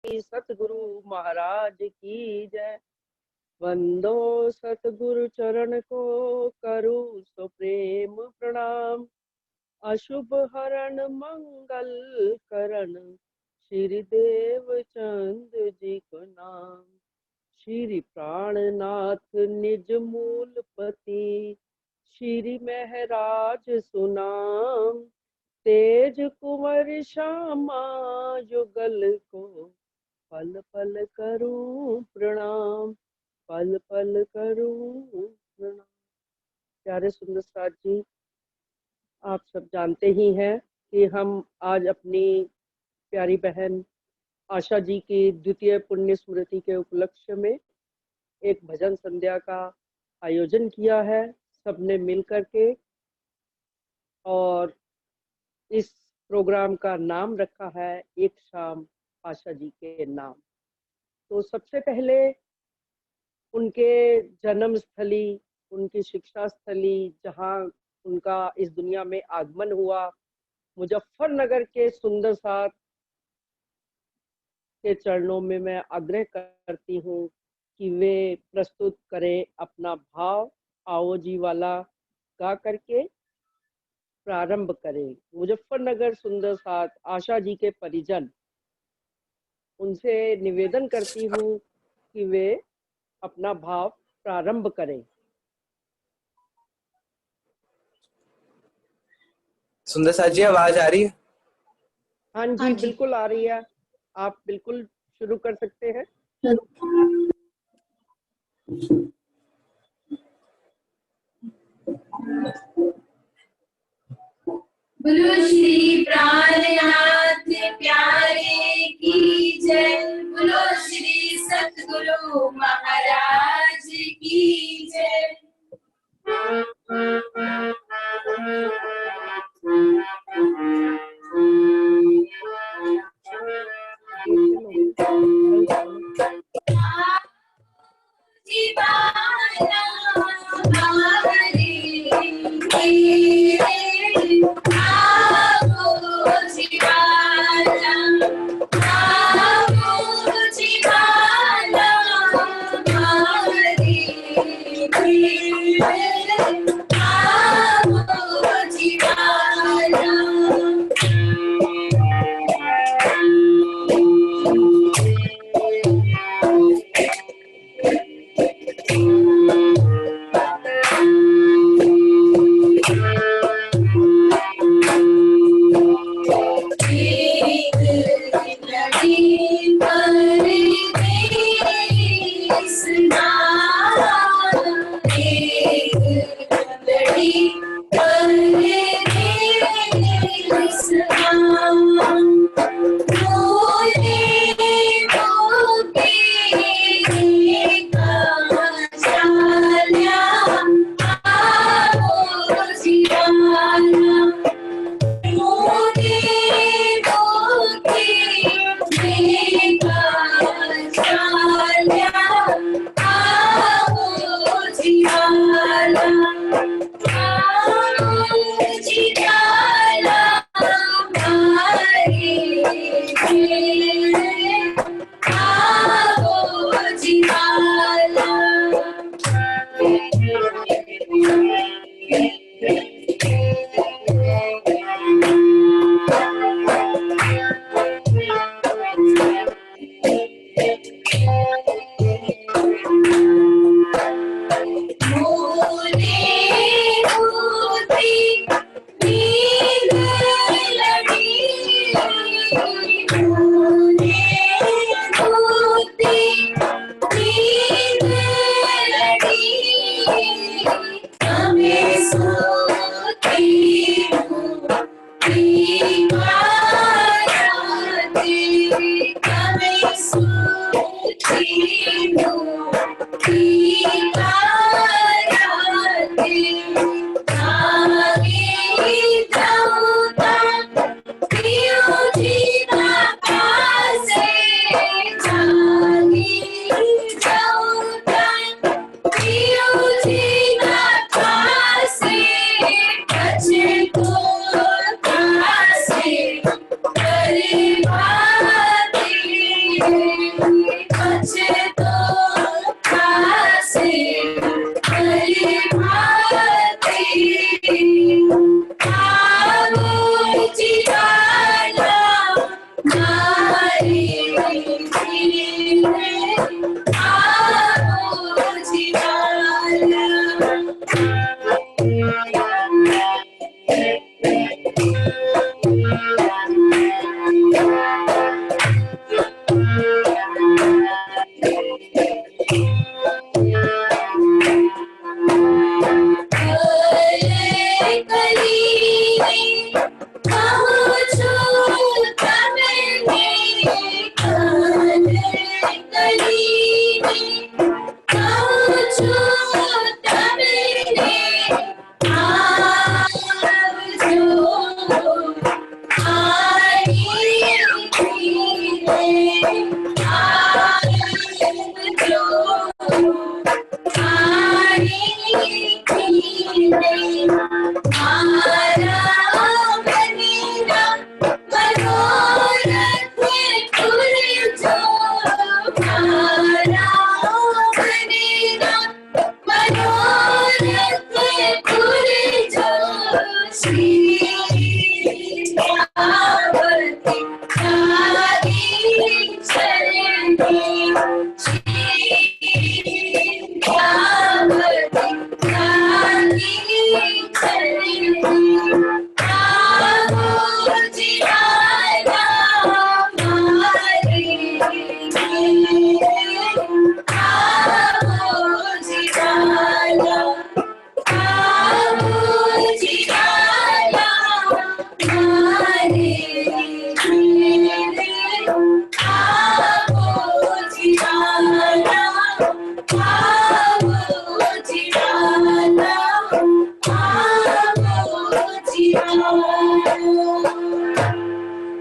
सतगुरु महाराज की जय। वंदो सतगुरु चरण को, करू सो प्रेम प्रणाम। अशुभ हरण मंगल करण, श्री देव चंद जी को नाम। श्री प्राणनाथ निज मूल पति, श्री महराज सुनाम। तेज कुंवर श्यामा युगल को, पल पल करूं प्रणाम, पल पल करूं प्रणाम। प्यारे सुंदर साथ जी, आप सब जानते ही हैं कि हम आज अपनी प्यारी बहन आशा जी की द्वितीय पुण्य स्मृति के उपलक्ष्य में एक भजन संध्या का आयोजन किया है सबने मिल करके, और इस प्रोग्राम का नाम रखा है एक शाम आशा जी के नाम। तो सबसे पहले उनके जन्म स्थली, उनकी शिक्षा स्थली, जहाँ उनका इस दुनिया में आगमन हुआ, मुजफ्फरनगर के सुंदर साथ के चरणों में मैं आग्रह करती हूँ कि वे प्रस्तुत करें अपना भाव। आओ जी वाला गा करके प्रारंभ करें। मुजफ्फरनगर सुंदर साथ आशा जी के परिजन, उनसे निवेदन करती हूँ कि वे अपना भाव प्रारंभ करें। सुंदर साथ जी, आवाज आ रही है? हाँ जी, बिल्कुल आ रही है। आप बिल्कुल शुरू कर सकते हैं। बोलो श्री प्राणनाथ प्यारे की जय। बोलो श्री सतगुरु महाराज की जय। बचे तो खासे भली भांति आवो जिवाला मारी जीने आवो जिवाला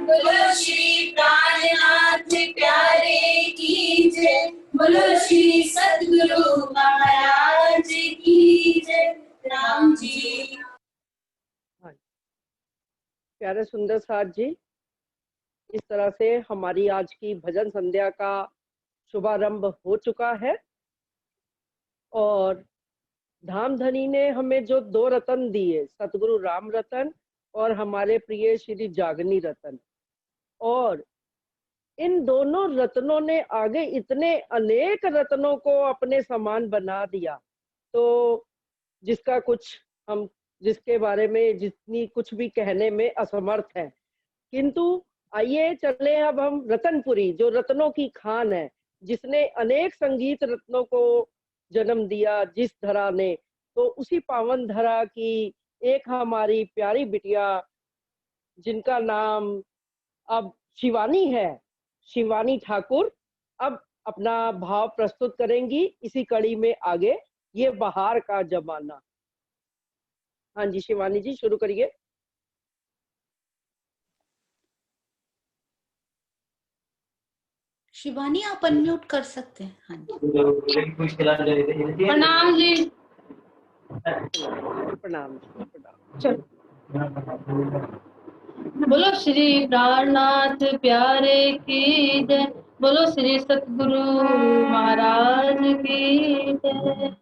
बोलो श्री प्राणनाथ प्यारे की जय। बोलो श्री सद्गुरु महाराज की जय। राम जी। प्यारे सुंदर साथ जी, इस तरह से हमारी आज की भजन संध्या का शुभारंभ हो चुका है और धामधनी ने हमें जो दो रतन दिए, सतगुरु राम रतन और हमारे प्रिय श्री जागनी रतन, और इन दोनों रत्नों ने आगे इतने अनेक रत्नों को अपने समान बना दिया, तो जिसका कुछ हम जिसके बारे में जितनी कुछ भी कहने में असमर्थ है। किंतु आइए चले अब हम रतनपुरी, जो रत्नों की खान है, जिसने अनेक संगीत रत्नों को जन्म दिया जिस धरा ने, तो उसी पावन धरा की एक हमारी प्यारी बिटिया जिनका नाम अब शिवानी है, शिवानी ठाकुर, अब अपना भाव प्रस्तुत करेंगी इसी कड़ी में आगे, ये बहार का जमाना। हाँ जी शिवानी जी, शुरू करिए। शिवानी आप अनम्यूट कर सकते हैं। हाँ जी। प्रणाम जी। प्रणाम प्रणाम। चलो। बोलो श्री प्राणनाथ प्यारे की जय। बोलो श्री सतगुरु महाराज की जय।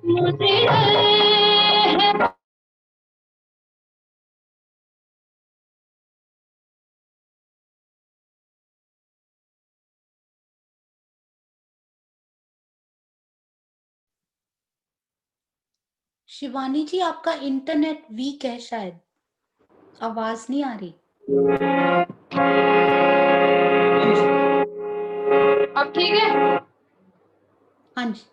मुझे शिवानी जी, आपका इंटरनेट वीक है शायद, आवाज नहीं आ रही। अब ठीक है? हाँ जी।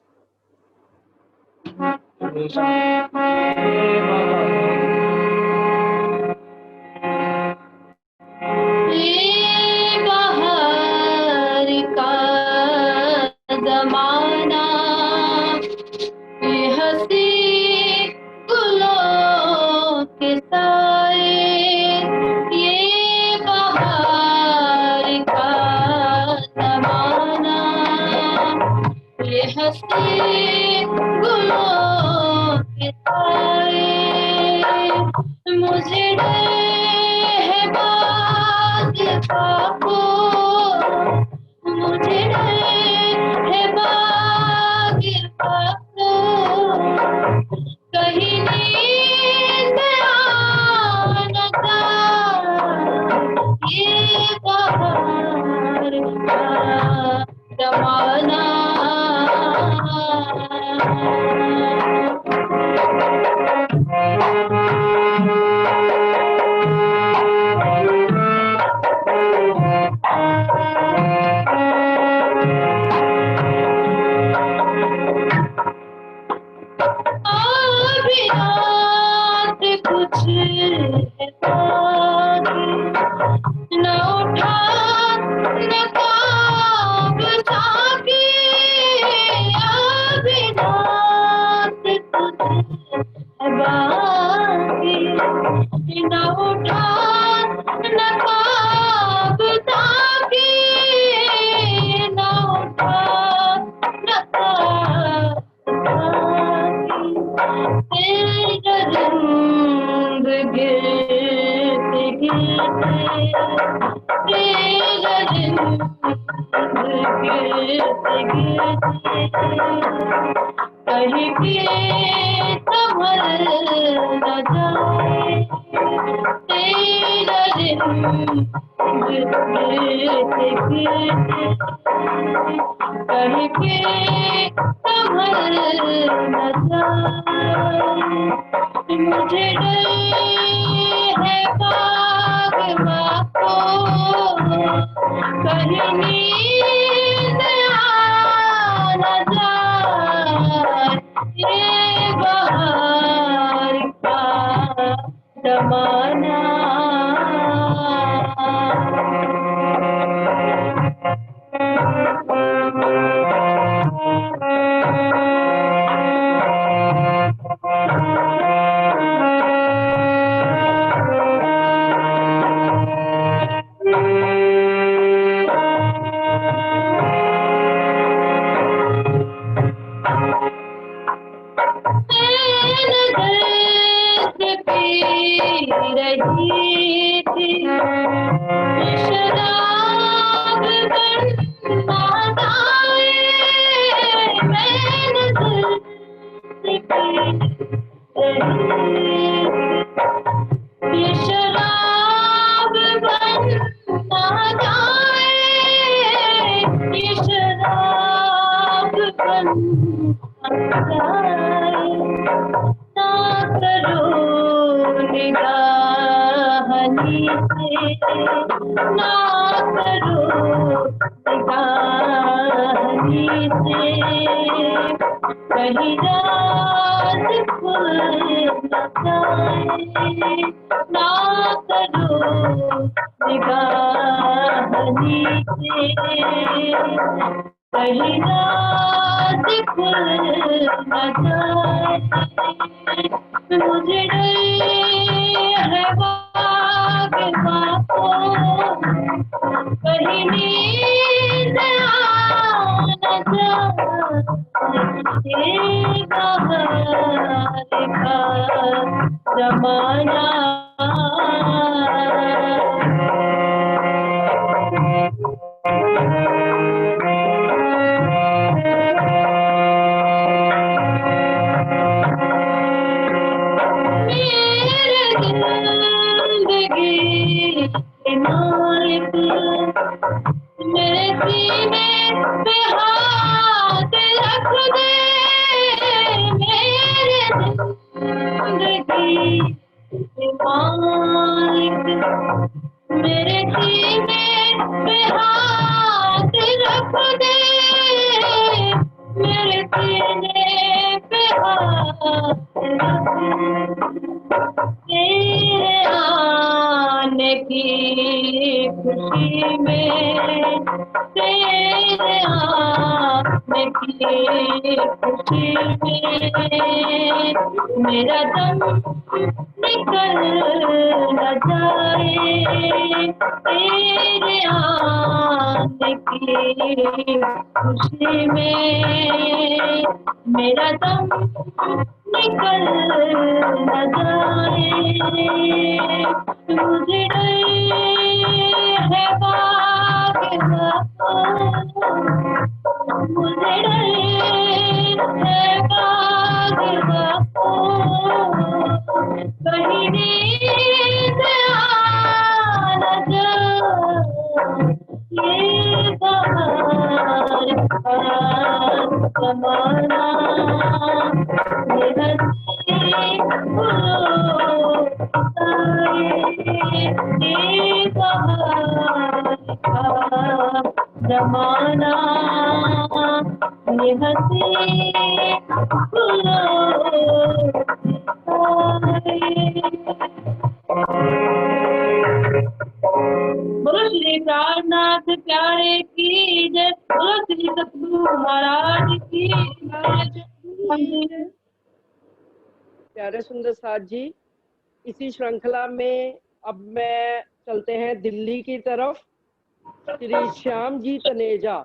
ये बाहर का जमाना, ये हंसी गुलों के साए, ये बाहर का जमाना, ये हंसी गुलों के साए, मुझे डर है बाग को, मुझे डर है बाग को, कहीं नींद आ न जाए, ये बाहर का जमाना। अभी रात कुछ है बाकी, न उठा न ख्वाब साकी, अभी रात कुछ है बाकी, न उठा न ख्वाब साकी, न उठा न ख्वाब साकी, तेरा रंग गिरते गिरते, तेरा रंग गिरते गिरते, कहीं के संभल न जाए, तेरा रंग गिरते गिरते, कहीं के संभल न जाए, मुझे डर है बागवा को, कहीं नींद आ न जाए, ये बाहर का जमाना। रही थी शराब बनवाए, मैंने दिल से पी रही, ये शराब बन जाए, ये शराब बन जाए, ना करो निगाहनी से, ना करो निगाहनी से, कहीं रात खुल न जाए, ना करो निगाहनी से, कहीं रात खुल न जाए, मुझे डर है बागवा को, कहीं नींद आ न जाए, ये बाहर का जमाना। मालिक मेरे सीने पे हाथ रख दे, मेरे मालिक मेरे सीने पे हाथ रख दे, मेरे सीने पे हाथ रख दे। तेरे आने की खुशी में, तेरे आने की खुशी में मेरा दम निकल न जाए, तेरे आने की खुशी में मेरा दम निकल न जाए। मुझे डर है बाग़-ए-वफ़ा, मुझे डर है बाग़-ए-वफ़ा, कहीं नींद आ न जाए, ये बहार का ज़माना, ये हंसी ये बहार का ज़माना, ये हंसी बोलो श्री प्राणनाथ प्यारे की जय, बोलो श्री सतगुरु महाराज की जय। प्यारे सुंदर साथ जी, इसी श्रृंखला में अब मैं चलते हैं दिल्ली की तरफ। श्री श्याम जी तनेजा,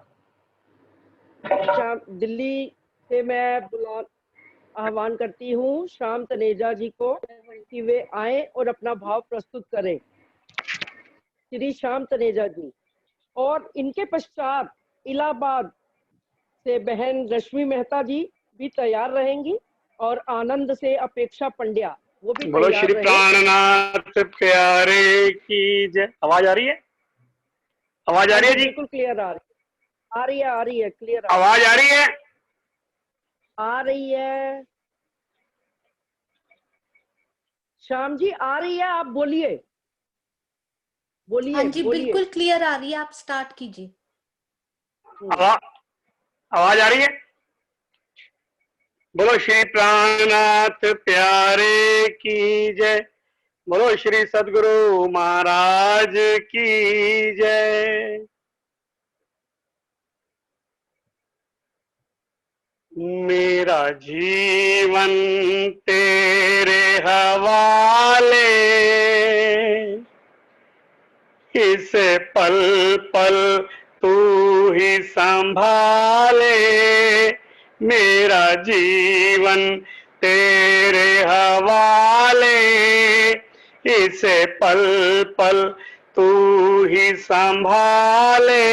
दिल्ली से मैं आह्वान करती हूँ श्याम तनेजा जी को कि वे आए और अपना भाव प्रस्तुत करें। श्री श्याम तनेजा जी, और इनके पश्चात इलाहाबाद से बहन रश्मि मेहता जी भी तैयार रहेंगी और आनंद से अपेक्षा पंड्या वो भी बोलो तैयार श्री रहे। प्राणनाथ प्यारे की जय। आवाज आ रही है? आवाज आ रही है जी? बिल्कुल क्लियर आ रही है क्लियर आवाज आ रही है? आ रही है। श्याम जी आ रही है, आप बोलिए बोलिए। हाँ जी, बिल्कुल क्लियर आ रही है, आप स्टार्ट कीजिए। आवाज आ रही है? बोलो श्री प्राणनाथ प्यारे की जय, बोलो श्री सदगुरु महाराज की जय। मेरा जीवन तेरे हवाले, इस पल पल तू ही संभाले, मेरा जीवन तेरे हवाले, इस पल पल तू ही संभाले।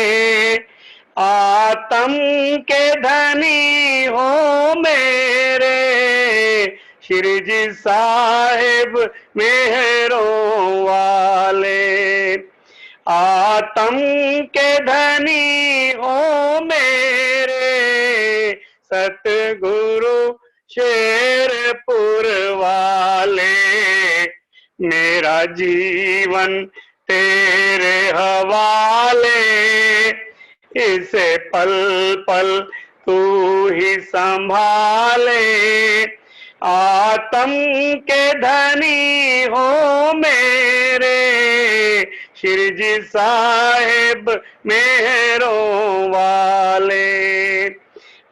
आत्म के धनी हो मेरे श्री जी साहिब मेहरों वाले, आत्म के धनी हो मेरे सतगुरु शेरपुर वाले, मेरा जीवन तेरे हवाले, इसे पल पल तू ही संभाले। आत्म के धनी हो मेरे श्री जी साहिब मेहरों वाले,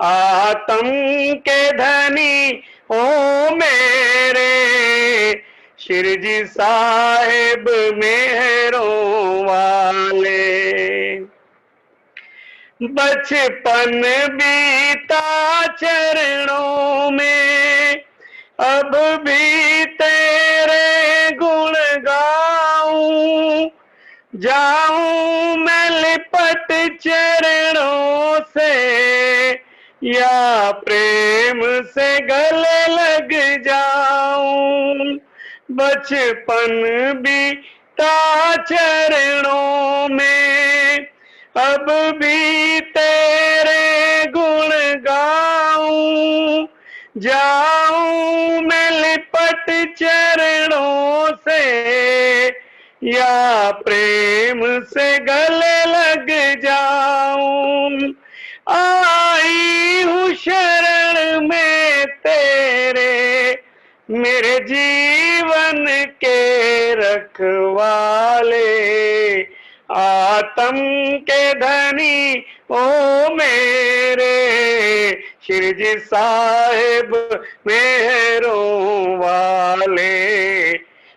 आत्म के धनी हो मेरे श्री जी साहिब मेहरों वाले। बचपन बीता चरणों में, अब भी तेरे गुण गाऊं, जाऊं मैं लिपट चरणों से, या प्रेम से गले लग जाऊं। बचपन बीता चरणों में, अब भी तेरे गुण गाऊं, जाऊं मैं लिपट चरणों से, या प्रेम से गले लग जाऊं। आई हूँ शरण में तेरे, मेरे जीवन के रखवाले, आत्म के धनी ओ मेरे शिरजी साहिब मेहरों वाले।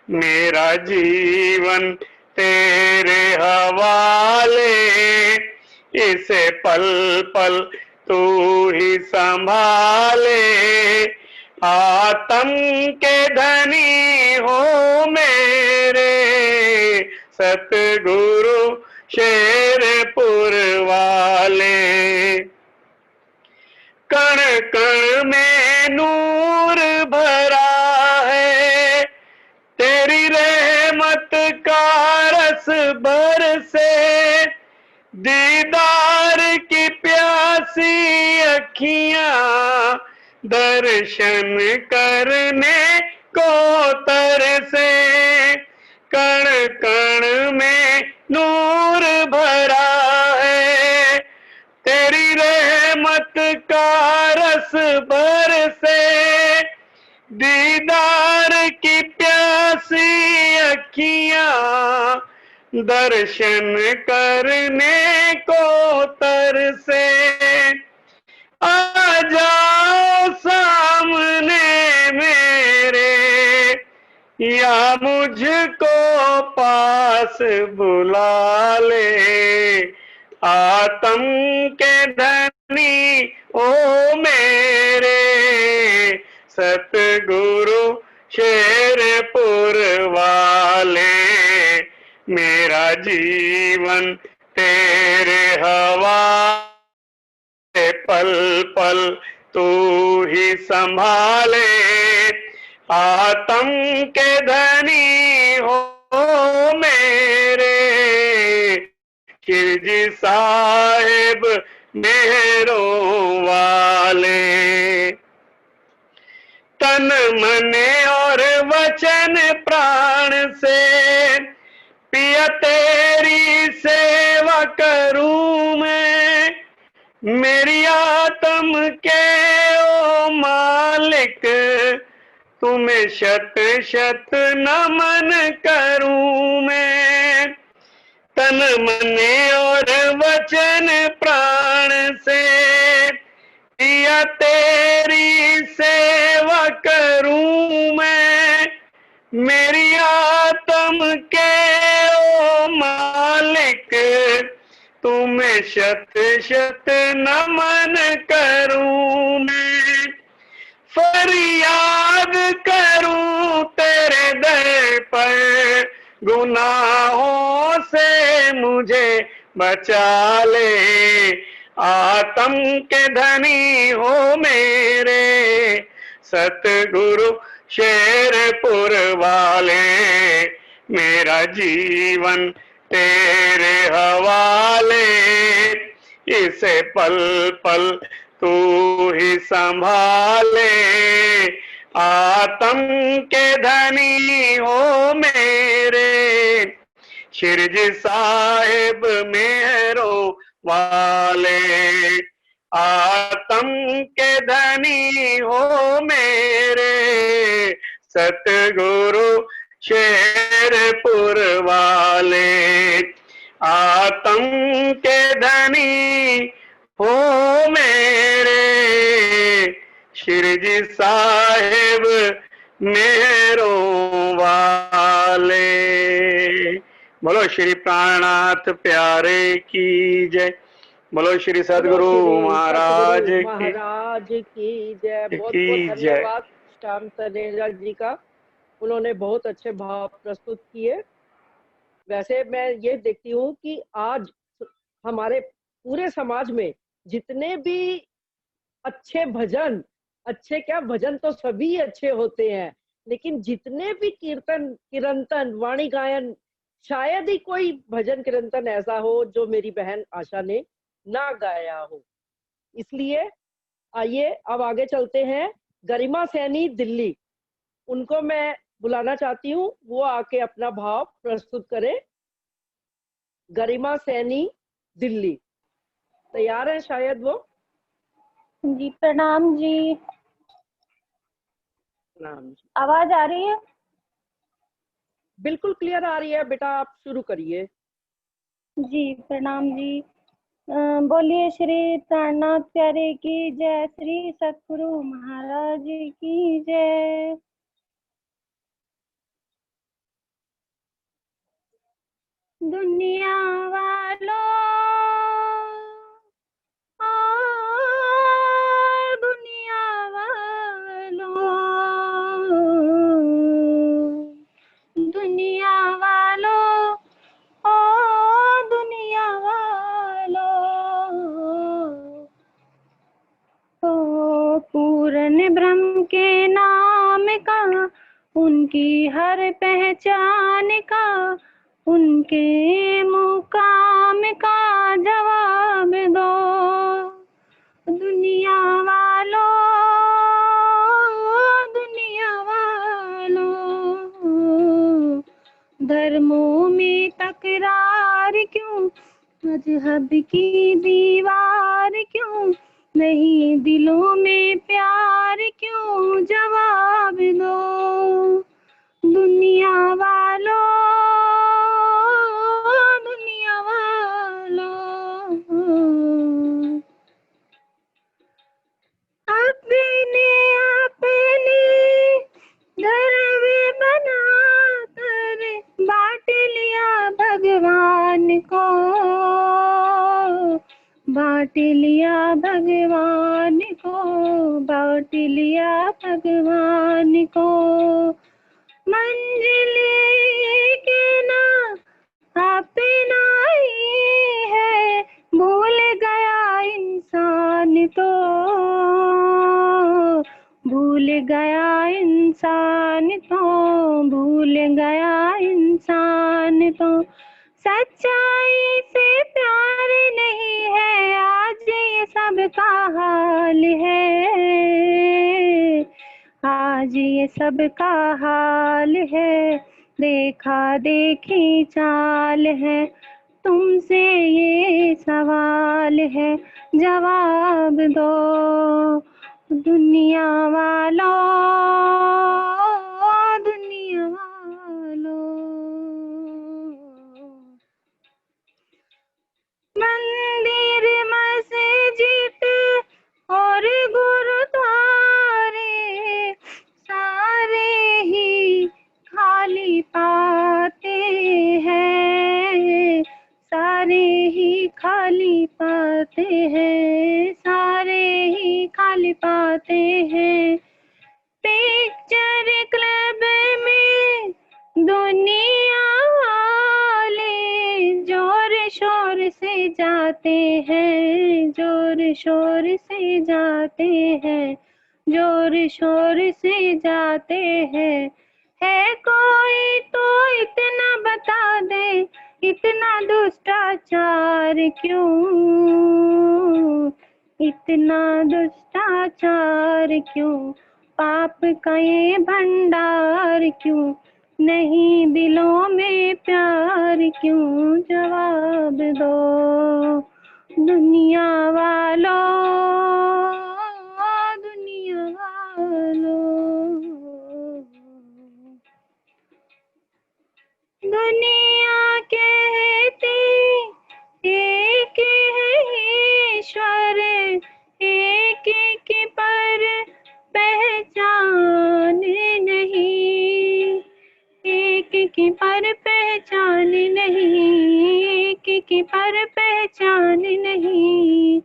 मेरा जीवन तेरे हवाले, इसे पल पल तू ही संभाले, आत्म के धनी हो मेरे सतगुरु शेरपुर वाले। कण कण में नूर भरा है, तेरी रहमत का रस बरसे, दीदार की प्यासी अखियां दर्शन करने को तरसे। कण कण में नूर भरा है, तेरी रहमत का रस बरसे, दीदार की प्यासी अखियां दर्शन करने को तरसे। आ जाओ सामने मेरे, या मुझको पास बुला ले, आत्म के धनी ओ मेरे सतगुरु शेरपुर वाले। मेरा जीवन तेरे हवाले, पल पल तू ही संभाले, आत्म के धनी हो मेरे शिरजी साहिब मेहरों वाले। तन मन और वचन प्राण से पिया तेरी सेवा करूं मैं, मेरी आत्म के ओ मालिक तुम्हें शत शत नमन करूं मैं। तन मन और वचन प्राण से पिया तेरी सेवा करूं मैं, मेरी आत्म के ओ मालिक तुम्हें शत शत नमन करूं मैं। फरियाद करूं तेरे दर पर, गुनाहों से मुझे बचा ले, आत्म के धनी हो मेरे सतगुरु शेरपुर वाले। मेरा जीवन तेरे हवाले, इसे पल पल तू ही संभाले, आत्म के धनी हो मेरे शिरजी साहिब मेहरों वाले। आत्म के धनी हो मेरे सतगुरु शेरपुर वाले। आत्म के धनी हो मेरे शिरजी साहिब मेहरों वाले। बोलो श्री प्राणनाथ प्यारे की जय। बोलो श्री सदगुरु महाराज की जय। बहुत बहुत धन्यवाद श्याम तनेजा जी का, उन्होंने बहुत अच्छे भाव प्रस्तुत किए। वैसे मैं ये देखती हूँ कि आज हमारे पूरे समाज में जितने भी अच्छे भजन, अच्छे क्या भजन तो सभी अच्छे होते हैं, लेकिन जितने भी कीर्तन कीर्तन वाणी गायन, शायद ही कोई भजन कीर्तन ऐसा हो जो मेरी बहन आशा ने ना गाया हो। इसलिए आइए अब आगे चलते हैं। गरिमा सैनी दिल्ली, उनको मैं बुलाना चाहती हूँ, वो आके अपना भाव प्रस्तुत करें। गरिमा सैनी दिल्ली तैयार है शायद वो? जी प्रणाम जी। नाम आवाज आ रही है? बिल्कुल क्लियर आ रही है बेटा, आप शुरू करिए। जी प्रणाम जी। बोलिए श्री प्राणनाथ प्यारे की जय, श्री सतगुरु महाराज की जय। दुनिया वालों ओ दुनिया वालों, दुनिया वालों ओ दुनिया वालों, ओ पूर्ण ब्रह्म के नाम का, उनकी हर पहचान का, उनके मुकाम का जवाब दो। दुनिया वालों, दुनिया वालों, धर्मों में तकरार क्यों, मजहब की दीवार क्यों, नहीं दिलों में प्यार क्यों, जवाब दो। दुनिया वालों, दुनिया वालों, अपने अपने धर्म बना कर बांट लिया भगवान को, बांट लिया भगवान को, बांट लिया भगवान को। मंजिल के ना अपना ही है, भूल गया इंसान तो, भूल गया इंसान तो, भूल गया इंसान तो। सच्चाई से प्यार नहीं है, आज ये सबका हाल है, आज ये सबका हाल है। देखा देखी चाल है, तुमसे ये सवाल है, जवाब दो। दुनिया वालों, दुनिया वालों, मंदिर मस्जिद और गुरुद्वारे सारे ही खाली पाते हैं, सारे ही खाली पाते हैं, सारे ही खाली पाते हैं। पिक्चर क्लब में दुनिया वाले जोर शोर से जाते हैं, जोर शोर से जाते हैं, जोर शोर से जाते हैं। है कोई तो इतना बता दे, इतना दुष्टाचार क्यों, इतना दुष्टाचार क्यों, पाप का ये भंडार क्यों, नहीं दिलों में प्यार क्यों, जवाब दो। दुनिया वालों, दुनिया वालों, दुनिया कहती एक है ईश्वर, एक की पर पहचान नहीं, एक की पर पहचान नहीं, एक की पर पहचान नहीं।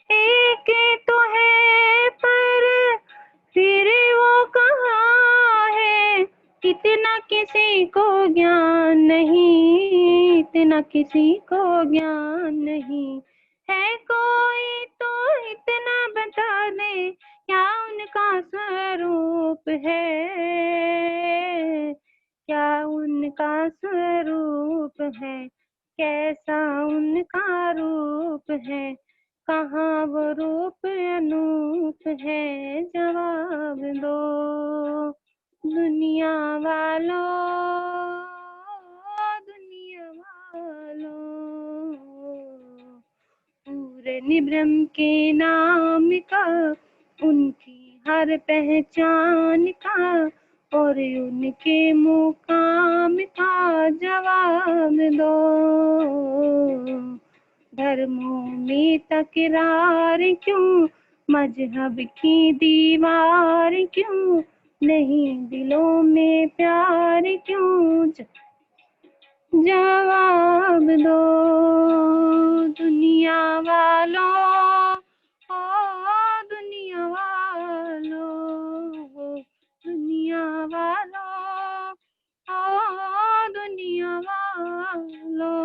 एक तो है पर फिर वो कहाँ है, इतना किसी को ज्ञान नहीं, इतना किसी को ज्ञान नहीं। है कोई तो इतना बता दे, क्या उनका स्वरूप है, क्या उनका स्वरूप है, कैसा उनका रूप है। कहाँ वो रूप अनूप है, जवाब दो दुनिया वालों, दुनिया वालों। पूरे निब्रह्म के नाम का, उनकी हर पहचान का और उनके मुकाम का जवाब दो। धर्मों में तकरार क्यों, मजहब की दीवार क्यों, नहीं दिलों में प्यार क्यों, जवाब दो दुनिया वालों, ओ दुनिया वालों, दुनिया वालों, ओ दुनिया वालों।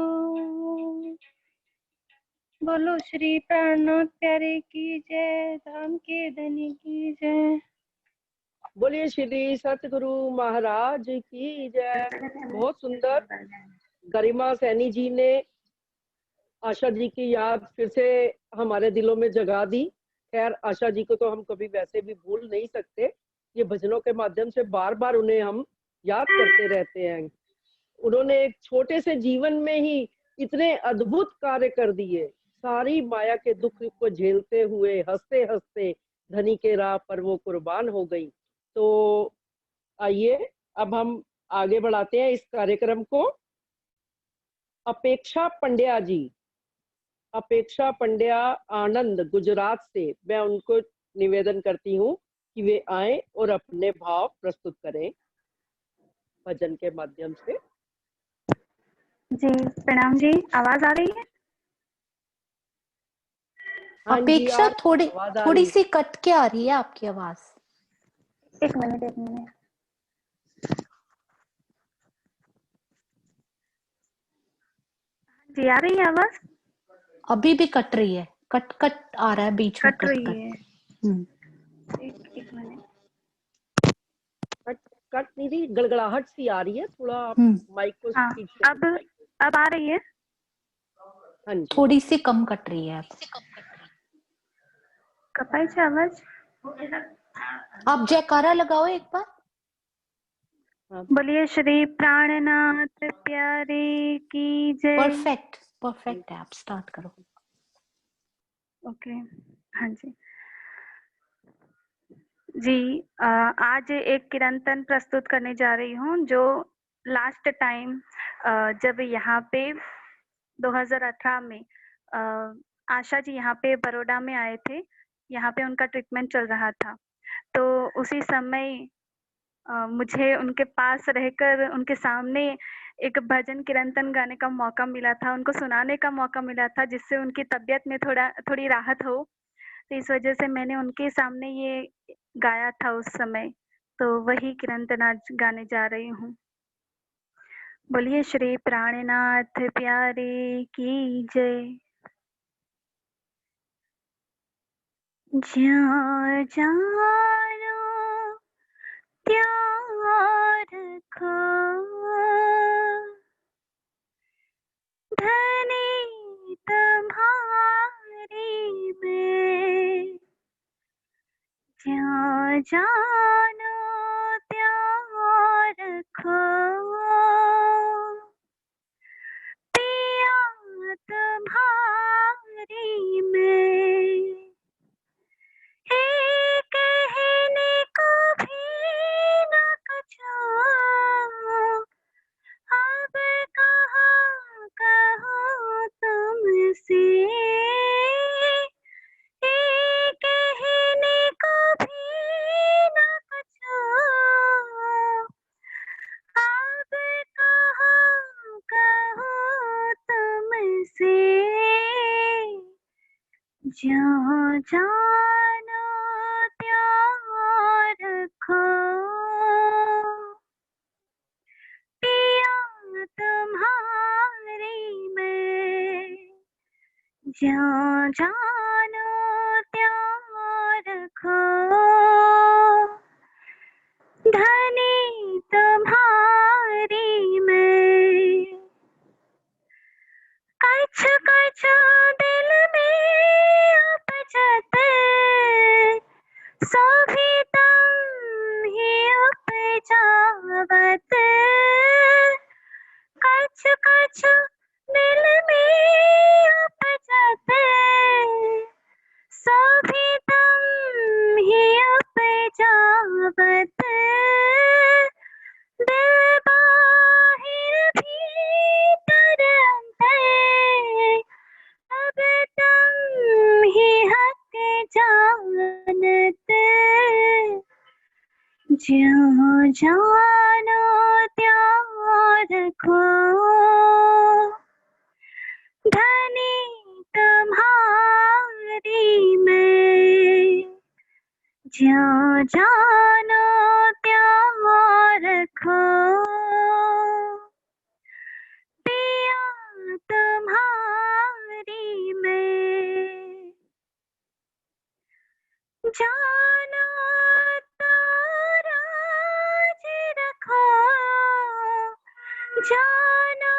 बोलो श्री प्राणनाथ प्यारे की जय, धाम के धनी की जय। बोलिए श्री सतगुरु महाराज की जय। बहुत सुंदर गरिमा सैनी जी ने आशा जी की याद फिर से हमारे दिलों में जगा दी। खैर आशा जी को तो हम कभी वैसे भी भूल नहीं सकते, ये भजनों के माध्यम से बार बार उन्हें हम याद करते रहते हैं। उन्होंने एक छोटे से जीवन में ही इतने अद्भुत कार्य कर दिए। सारी माया के दुख को झेलते हुए हंसते हंसते धनी के राह पर वो कुर्बान हो गई। तो आइए अब हम आगे बढ़ाते हैं इस कार्यक्रम को। अपेक्षा पंड्या जी, अपेक्षा पंड्या आनंद गुजरात से, मैं उनको निवेदन करती हूँ कि वे आए और अपने भाव प्रस्तुत करें भजन के माध्यम से। जी प्रणाम जी, आवाज आ रही है? हाँ जी, अपेक्षा थोड़ी आवाज आ थोड़ी रही। सी कट के आ रही है आपकी आवाज। एक मिनट एक मिनट। जी आ रही है आवाज? अभी भी कट रही है, कट कट आ रहा है बीच में, कट रही है। एक मिनट। कट कट नहीं रही, गड़गड़ाहट सी आ रही है। थोड़ा आप माइक को हाँ ठीक से अब आ रही है? हाँ जी, थोड़ी सी कम कट रही है कपाई से आवाज। आप जयकारा लगाओ एक बार। हाँ। बोलिए श्री प्राणनाथ प्यारे की जय। परफेक्ट परफेक्ट है, आप स्टार्ट करो। ओके हाँ जी। जी आज एक कीर्तन प्रस्तुत करने जा रही हूँ जो लास्ट टाइम जब यहाँ पे 2018 में आशा जी यहाँ पे बड़ौदा में आए थे, यहाँ पे उनका ट्रीटमेंट चल रहा था। तो उसी समय मुझे उनके पास रहकर उनके सामने एक भजन कीर्तन गाने का मौका मिला था, उनको सुनाने का मौका मिला था, जिससे उनकी तबीयत में थोड़ी राहत हो। तो इस वजह से मैंने उनके सामने ये गाया था उस समय। तो वही कीर्तन आज गाने जा रही हूँ। बोलिए श्री प्राणनाथ प्यारे की जय। ज्યાં જાનો ત્યાં રખો, धनी तुम्हारी में। ज्યાં जानो ત્યાં रखो, पिया तुम्हारी में। कहने को भी न कछो, अब कहाँ कहूँ तुमसे। कहने को भी न कछो, अब कहाँ कहूँ तुमसे। ज्યાં जानो ત્યાં रखो, पिया तुम्हारी में। ज्યાં जानो ત્યાં रखो, धनी तुम्हारी में। कछ कछ दिल में जावत कछ कछ दिल में उपजत सभी तुम ही उपजावत दिल बाहिर भीतर अंतर अब तुम ही हक जानत ज्यों जानो त्यों रखो धनी तुम्हारी मैं ज्यों जानो त्यों रखो पिया तुम्हारी मैं जानो तो राज रखो जानो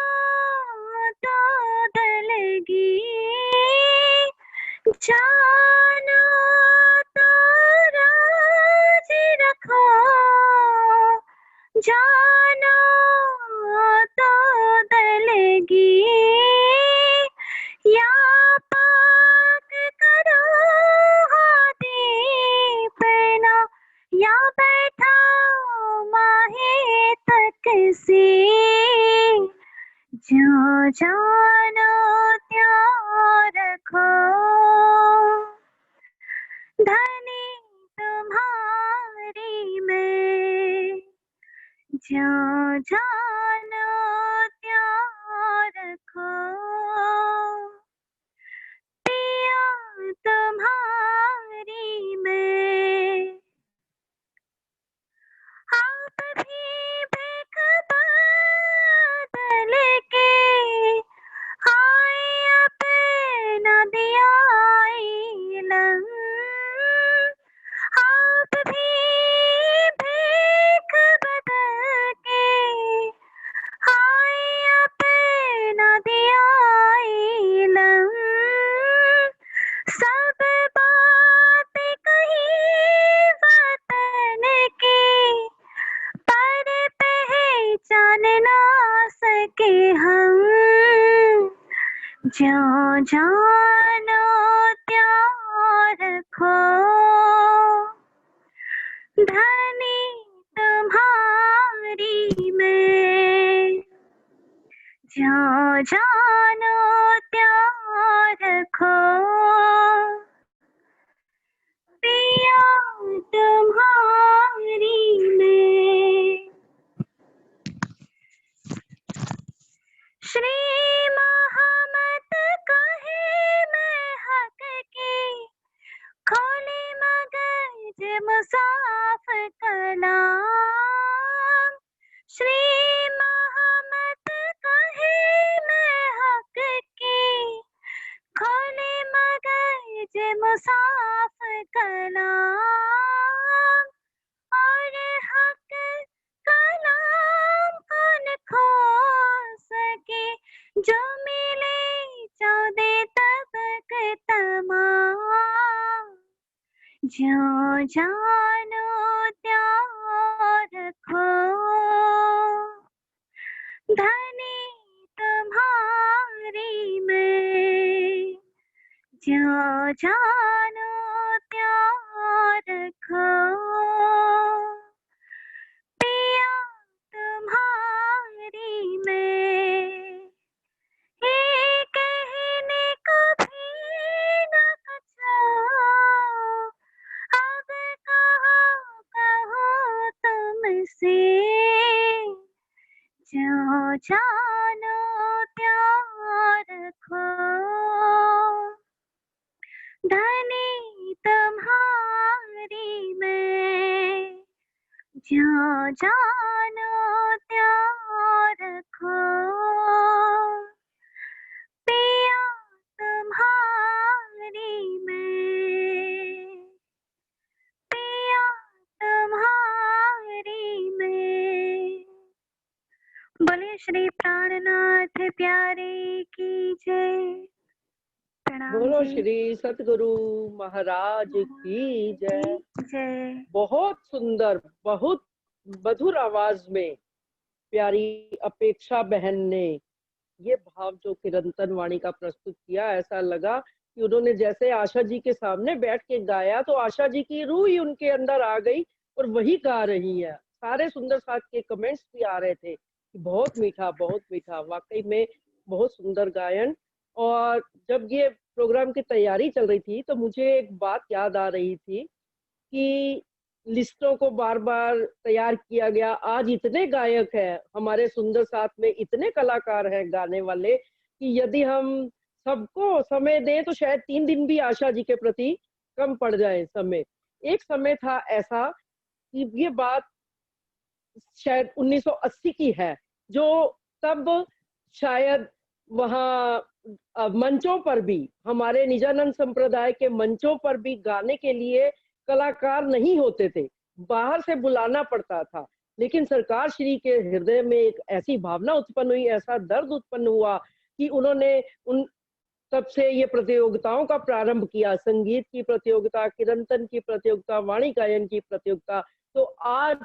तो दलगी जानो तो राज रखो जानो तो दलगी या पाक करो दीपना या बैठा माहे तक से जो जानो त्यों रखो धनी तुम्हारी मैं जो जानो त्यों रखो पिया तुम्हारी मैं आप भी भीख बदल के आए अपना दिया इलम आप भी भीख बदल के आए अपना दिया इलम सब बात कही वतन की पर पहचान ना सके हम जो जानो त्यों रखो धनी तुम्हारी मैं जो जानो त्यों रखो पिया तुम्हारी मैं श्री मोहम्मद कहे मैं हक की खोले मगज मुसाफ कलाम श्री मोहम्मद कहे मैं हक की खोले मगज मुसाफ कलाम और हक कलाम कौन खो सके जो मिले चौदह तबक तमाम जो जानो त्यों रखो धनी तुम्हारी मैं जो जानो त्यों रखो पिया तुम्हारी मैं ये कहने को भी न कछो अब कहो तुमसे जो जानो त्यों रखो धनी तुम्हारी मैं जो जानो त्यों रखो पिया तुम्हारी मैं पिया तुम्हारी मैं बोलिए श्री प्राणनाथ प्यारे की जय। प्रणाम बोलो जी। श्री सतगुरु महाराज की जय। जय। बहुत सुंदर, बहुत मधुर आवाज में प्यारी अपेक्षा बहन ने ये भाव जो किरंतन वाणी का प्रस्तुत किया, ऐसा लगा कि उन्होंने जैसे आशा जी के सामने बैठ के गाया तो आशा जी की रूह ही उनके अंदर आ गई और वही गा रही है। सारे सुंदर साथ के कमेंट्स भी आ रहे थे कि बहुत मीठा, वाकई में बहुत सुंदर गायन। और जब ये प्रोग्राम की तैयारी चल रही थी तो मुझे एक बात याद आ रही थी कि लिस्टों को बार बार तैयार किया गया। आज इतने गायक हैं हमारे सुंदर साथ में, इतने कलाकार हैं गाने वाले कि यदि हम सबको समय दें तो शायद 3 दिन भी आशा जी के प्रति कम पड़ जाए समय। एक समय था ऐसा कि ये बात शायद 1980 की है, जो तब शायद वहाँ मंचों पर भी, हमारे निजानंद संप्रदाय के मंचों पर भी गाने के लिए कलाकार नहीं होते थे, बाहर से बुलाना पड़ता था। लेकिन सरकार श्री के हृदय में एक ऐसी भावना उत्पन्न हुई, ऐसा दर्द उत्पन्न हुआ कि उन्होंने उन तब से ये प्रतियोगिताओं का प्रारंभ किया, संगीत की प्रतियोगिता, किरंतन की प्रतियोगिता, वाणी गायन की प्रतियोगिता। तो आज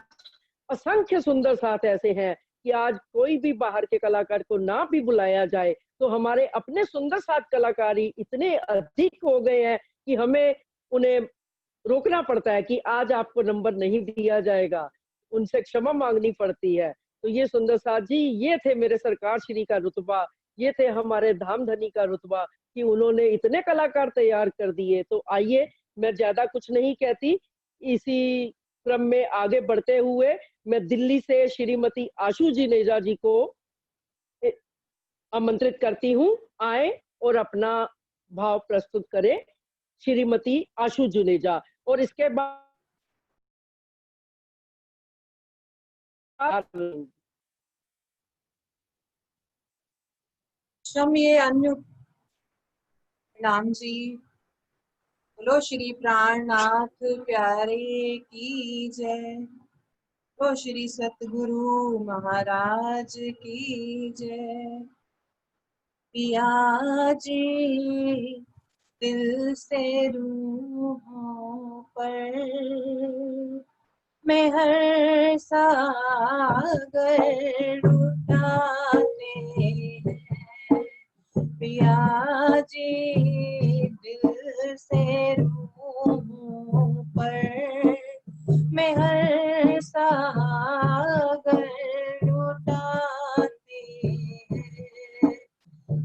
असंख्य सुंदर साथ ऐसे हैं कि आज कोई भी बाहर के कलाकार को ना भी बुलाया जाए तो हमारे अपने सुंदर साथ कलाकारी इतने अधिक हो गए हैं कि हमें उन्हें रोकना पड़ता है कि आज आपको नंबर नहीं दिया जाएगा, उनसे क्षमा मांगनी पड़ती है। तो ये सुंदर साथ जी, ये थे मेरे सरकार श्री का रुतबा, ये थे हमारे धाम धनी का रुतबा कि उन्होंने इतने कलाकार तैयार कर दिए। तो आइए, मैं ज्यादा कुछ नहीं कहती, इसी क्रम में आगे बढ़ते हुए मैं दिल्ली से श्रीमती आशु जुनेजा जी को आमंत्रित करती हूँ, आए और अपना भाव प्रस्तुत करें। श्रीमती आशु जुनेजा। और इसके बाद क्षम्य अनम्यूट। प्रणाम जी। बोलो श्री प्राणनाथ प्यारे की जय। बोलो श्री सतगुरु महाराज की जय। पिया जी दिल से रूहों पर मैं हर सागर उठाते हैं। पिया जी दिल से रूहों पर मैं हर सागर उठाते हैं।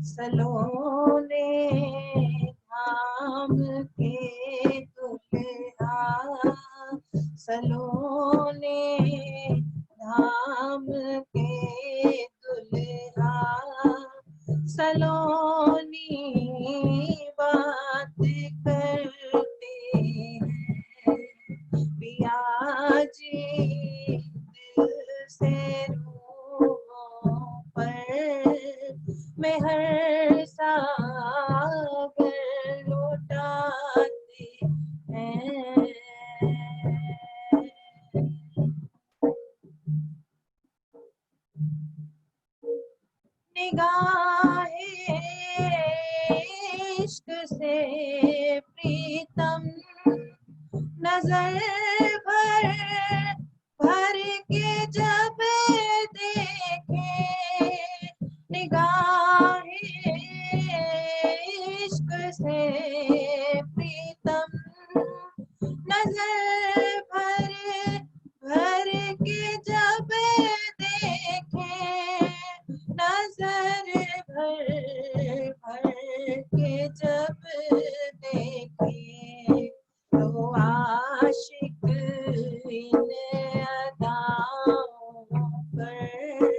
सलोने धाम के दुल्हा, सलोने धाम के दुल्हा, सलोनी बात करते हैं। पिया जी दिल से रूहों पर मैं हर सागर लौटाते हैं। निगाहे इश्क से प्रीतम नजर भर भर के जब देखे, निगाहे इश्क से प्रीतम नजर भर भर के जब देखे, नजर भर भर के जब देखे, तो आशिक इन अदाओं पर,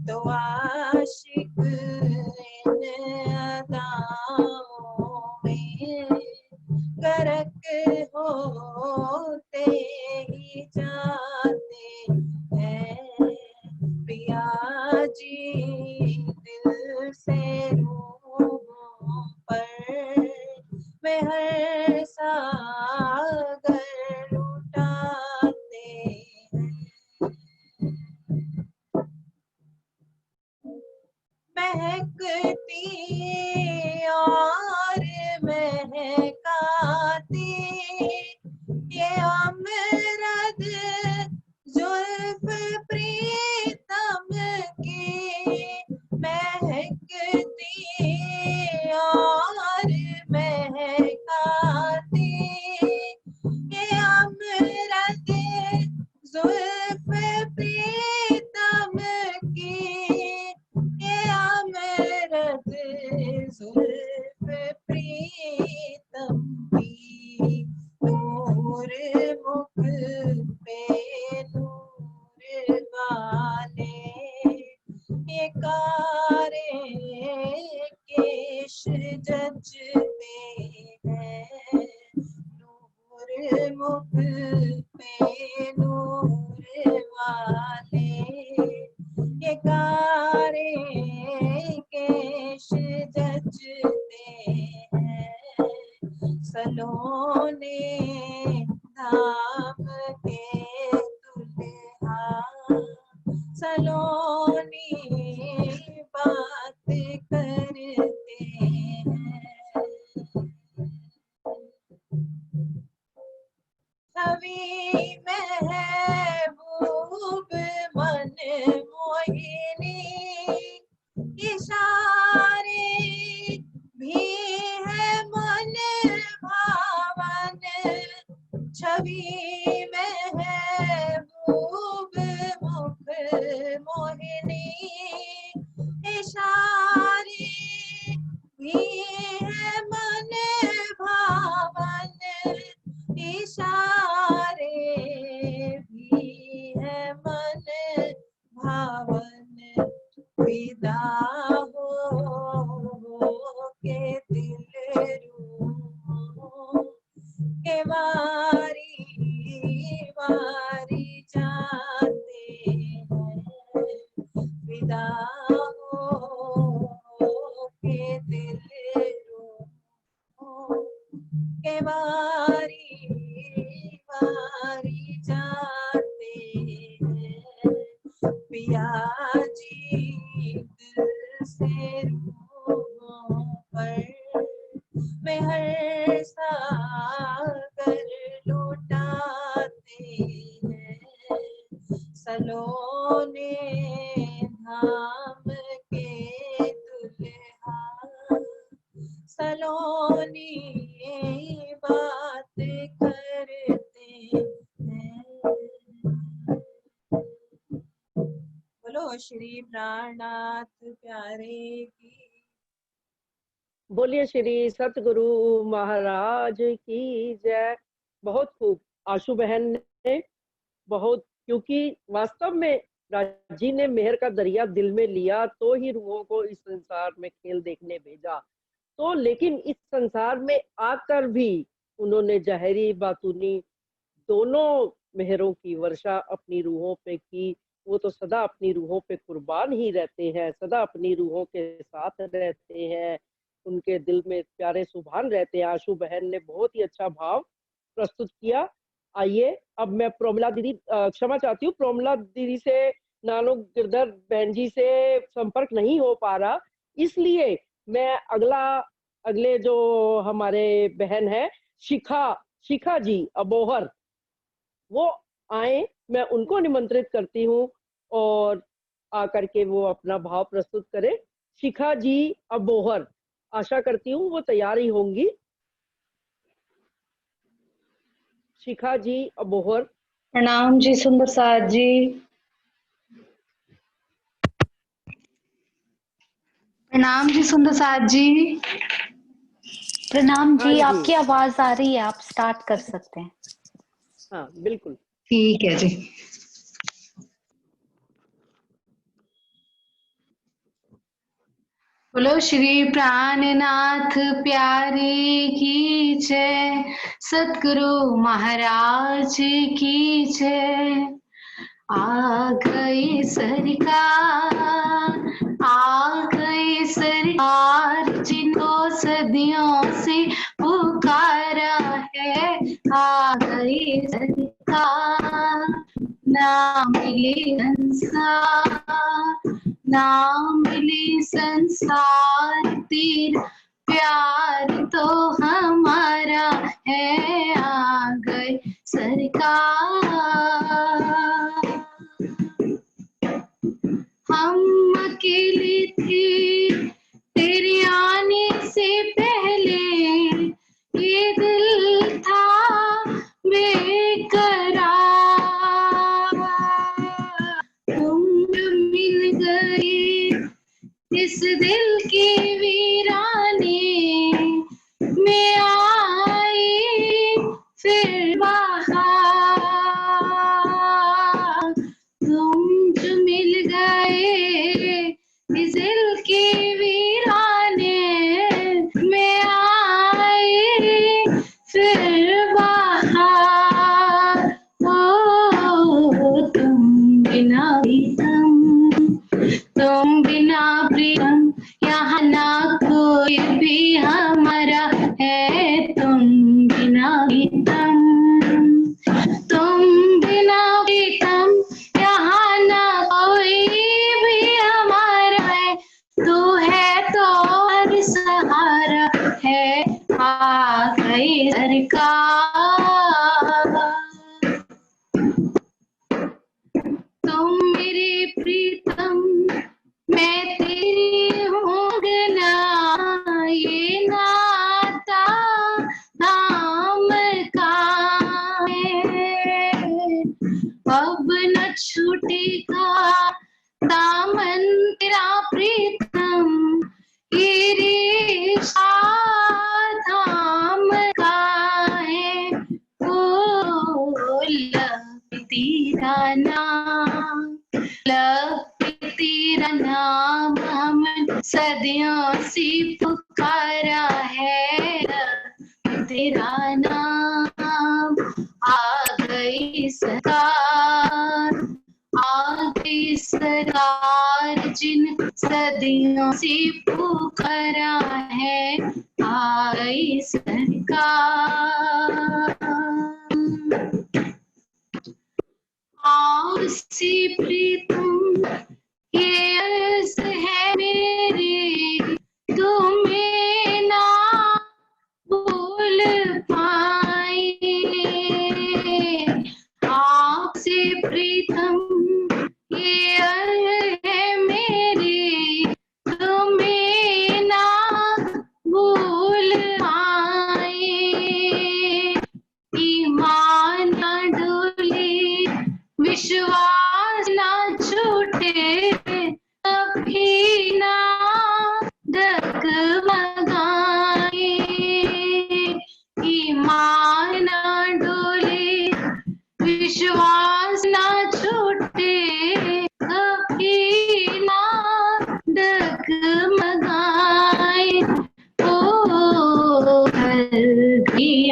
तो आशिक इन अदाओं में गर्क होते ही जाते हैं। पिया जी दिल से रूहों पर मैं हर सागर उठाते हैं। महकती और महकाती ये अमृत जुल्फ प्रीतम की महकती और महकाती, ये अमृत जुल्फ प्रीतम की, ये अमृत जुल्फ प्रीतम की, नूर मुख पे नूर वाले, ये कारे केश जचते हैं, नूर मुख पे नूर वाले, ये कारे केश जचते हैं, सलोने धाम के दुल्हा, सलोनी बात करते हैं, छवि महबूब मन मोहिनी, इशारे भी है मन भावन, छवि महबूब मुख मोहिनी, इशारे भी है मन भावन, इशारे भी है मन भावन, विदा हो के दिल रूह के वारी वारी जाते हैं, विदा हो के दिल रूह के वारी वारी जाते हैं, पिया जी दिल से रूहों पर मेहर सागर लुटाते हैं, सलोने धाम के दुल्हा, सलोनी बात करते हैं। बोलो श्री प्राणनाथ प्यारे की, बोलिए श्री सतगुरु महाराज की जय। बहुत खूब आशु बहन ने, बहुत, क्योंकि वास्तव में राजी ने मेहर का दरिया दिल में लिया तो ही रूहों को इस संसार में खेल देखने भेजा। तो लेकिन इस संसार में आकर भी उन्होंने जहरी बातूनी दोनों मेहरों की वर्षा अपनी रूहों पे की। वो तो सदा अपनी रूहों पे कुर्बान ही रहते हैं, सदा अपनी रूहों के साथ रहते हैं, उनके दिल में प्यारे सुभान रहते हैं। आशु बहन ने बहुत ही अच्छा भाव प्रस्तुत किया। आइए अब मैं प्रोमिला दीदी, क्षमा चाहती हूँ, प्रोमिला दीदी से नानो गिरधर बहन जी से संपर्क नहीं हो पा रहा, इसलिए मैं अगले जो हमारे बहन है शिखा जी अबोहर, वो आए, मैं उनको निमंत्रित करती हूँ और आकर के वो अपना भाव प्रस्तुत करें। शिखा जी अबोहर, आशा करती हूँ वो तैयार ही होंगी। शिखा जी अबोहर। प्रणाम जी सुंदर साथ जी। प्रणाम जी सुंदर साथ जी। प्रणाम हाँ जी, जी, आपकी आवाज आ रही है, आप स्टार्ट कर सकते हैं। हाँ बिल्कुल ठीक है जी। बोलो श्री प्राणनाथ प्यारे की जय, सतगुरु महाराज की जय। आ गई सरकार, आ गई सरकार, जिनको सदियों से पुकारा है, आ गई सरकार। ना मिले संसार, ना मिले संसार तेरा प्यार तो हमारा है, आ गई सरकार। हम अकेले थे तेरे आने से पहले, ये दिल था बेकरार। तुम मिल गए इस दिल के वीराने में, आई फिर बहार। तुम जो मिल गए इस दिल के वीराने में, आई फिर बहार। ओ तुम बिना प्रीतम यहाँ ना कोई भी हमारा है। तुम बिना प्रीतम, तुम बिना प्रीतम यहाँ ना कोई भी हमारा है। तू है तो हर सहारा है, आ गई सरकार। तुम मेरे प्रीतम मैं तेरी हूँ गना, ये नाता नाम का है। अब न छूटेगा दामन तेरा प्रीतम, ये रिश्ता धाम का है। ओ लव तेरा नाम, लव तेरा नाम हम सदियों से पुकारा है। तेरा नाम आ गई सरकार, आ गई सरकार, जिन सदियों से पुकारा है, आ गई सरकार। और से प्रीतम ये अर्ज है मेरी, तुम्हें ना भूल पाए। आपसे प्रीतम ये अर्ज है मेरी, तुम्हें ना भूल पाए। ईमान न डोले, विश्वास ना छूटे, कभी ना डगमगाए। ईमान ना डोले, विश्वास ना छूटे, कभी ना डगमगाए। ओ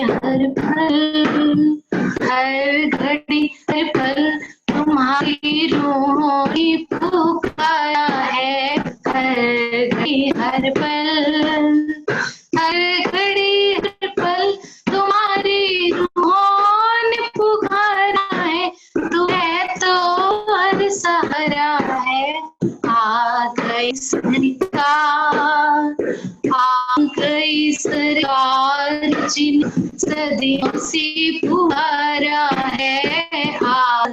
हर पल, हर घड़ी हर पल तुम्हारी रूहों की पुकारा है। हर घड़ी हर पल, हर घड़ी हर पल तुम्हारी रूहों ने पुकारा है। तू है तो हर सहारा है, आ गई सरकार, आ गई सरकार, जिन सदियों से पुकारा है, आ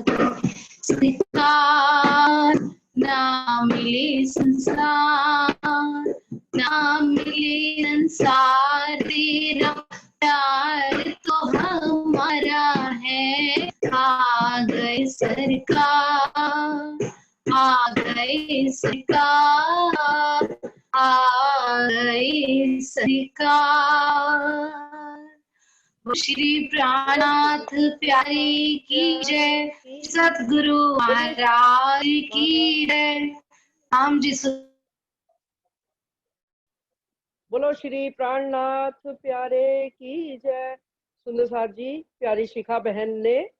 गई सरकार। ना मिले संसार, ना मिले संसार, तेरा प्यार तो हमारा है। आ गई सरकार, आ गई सरकार, आ गई सरकार। श्री प्राणनाथ प्यारे की जय, सतगुरु महाराज की जय। राम जी बोलो श्री प्राणनाथ प्यारे की जय। सुंदर सार जी, प्यारी शिखा बहन ने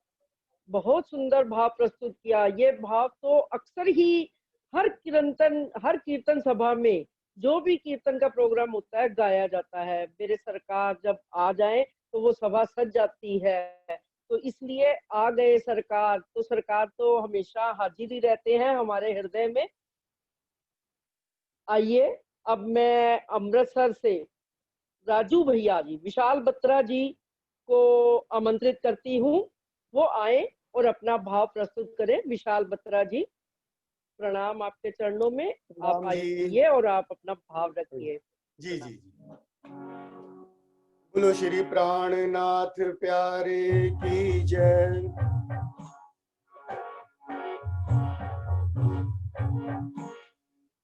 बहुत सुंदर भाव प्रस्तुत किया। ये भाव तो अक्सर ही हर कीर्तन सभा में जो भी कीर्तन का प्रोग्राम होता है गाया जाता है। मेरे सरकार जब आ जाए तो वो सभा सज जाती है। तो इसलिए आ गए सरकार, तो सरकार तो हमेशा हाजिर ही रहते हैं हमारे हृदय में। आइए अब मैं अमृतसर से राजू भैया जी, विशाल बत्रा जी को आमंत्रित करती हूँ, वो आए और अपना भाव प्रस्तुत करें। विशाल बत्रा जी, प्रणाम आपके चरणों में। आप राम जी। आइए और आप अपना भाव रखिए। जी जी जी। बोलो श्री प्राणनाथ प्यारे की जय।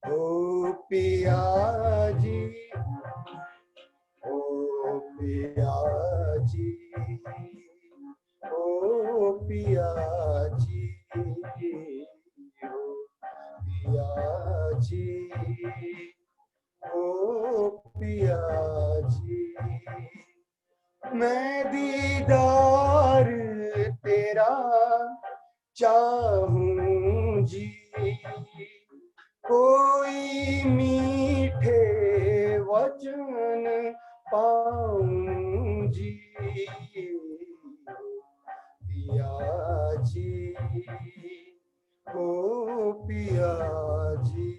ओ पिया जी, ओ पिया जी, ओ पिया जी, ओ पिया जी, ओ पिया जी, मैं दीदार तेरा चाहूं जी, कोई मीठे वचन पाऊं जी, पिया जी, ओ पिया जी।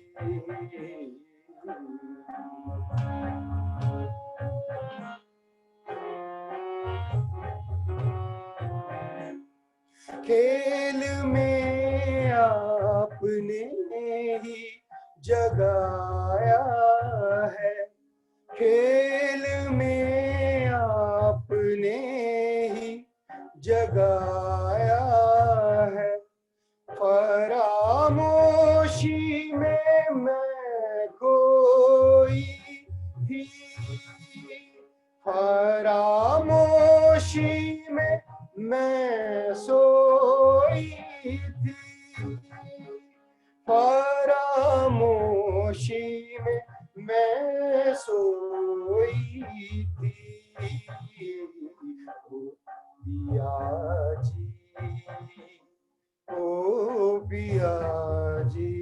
खेल में आपने ही जगाया है, खेल में आपने ही जगाया है, फरामोशी में मैं खोई थी, फरामोशी में मैं सोई थी, फरामोशी में मैं सोई थी, ओ पिया जी, ओ पिया जी।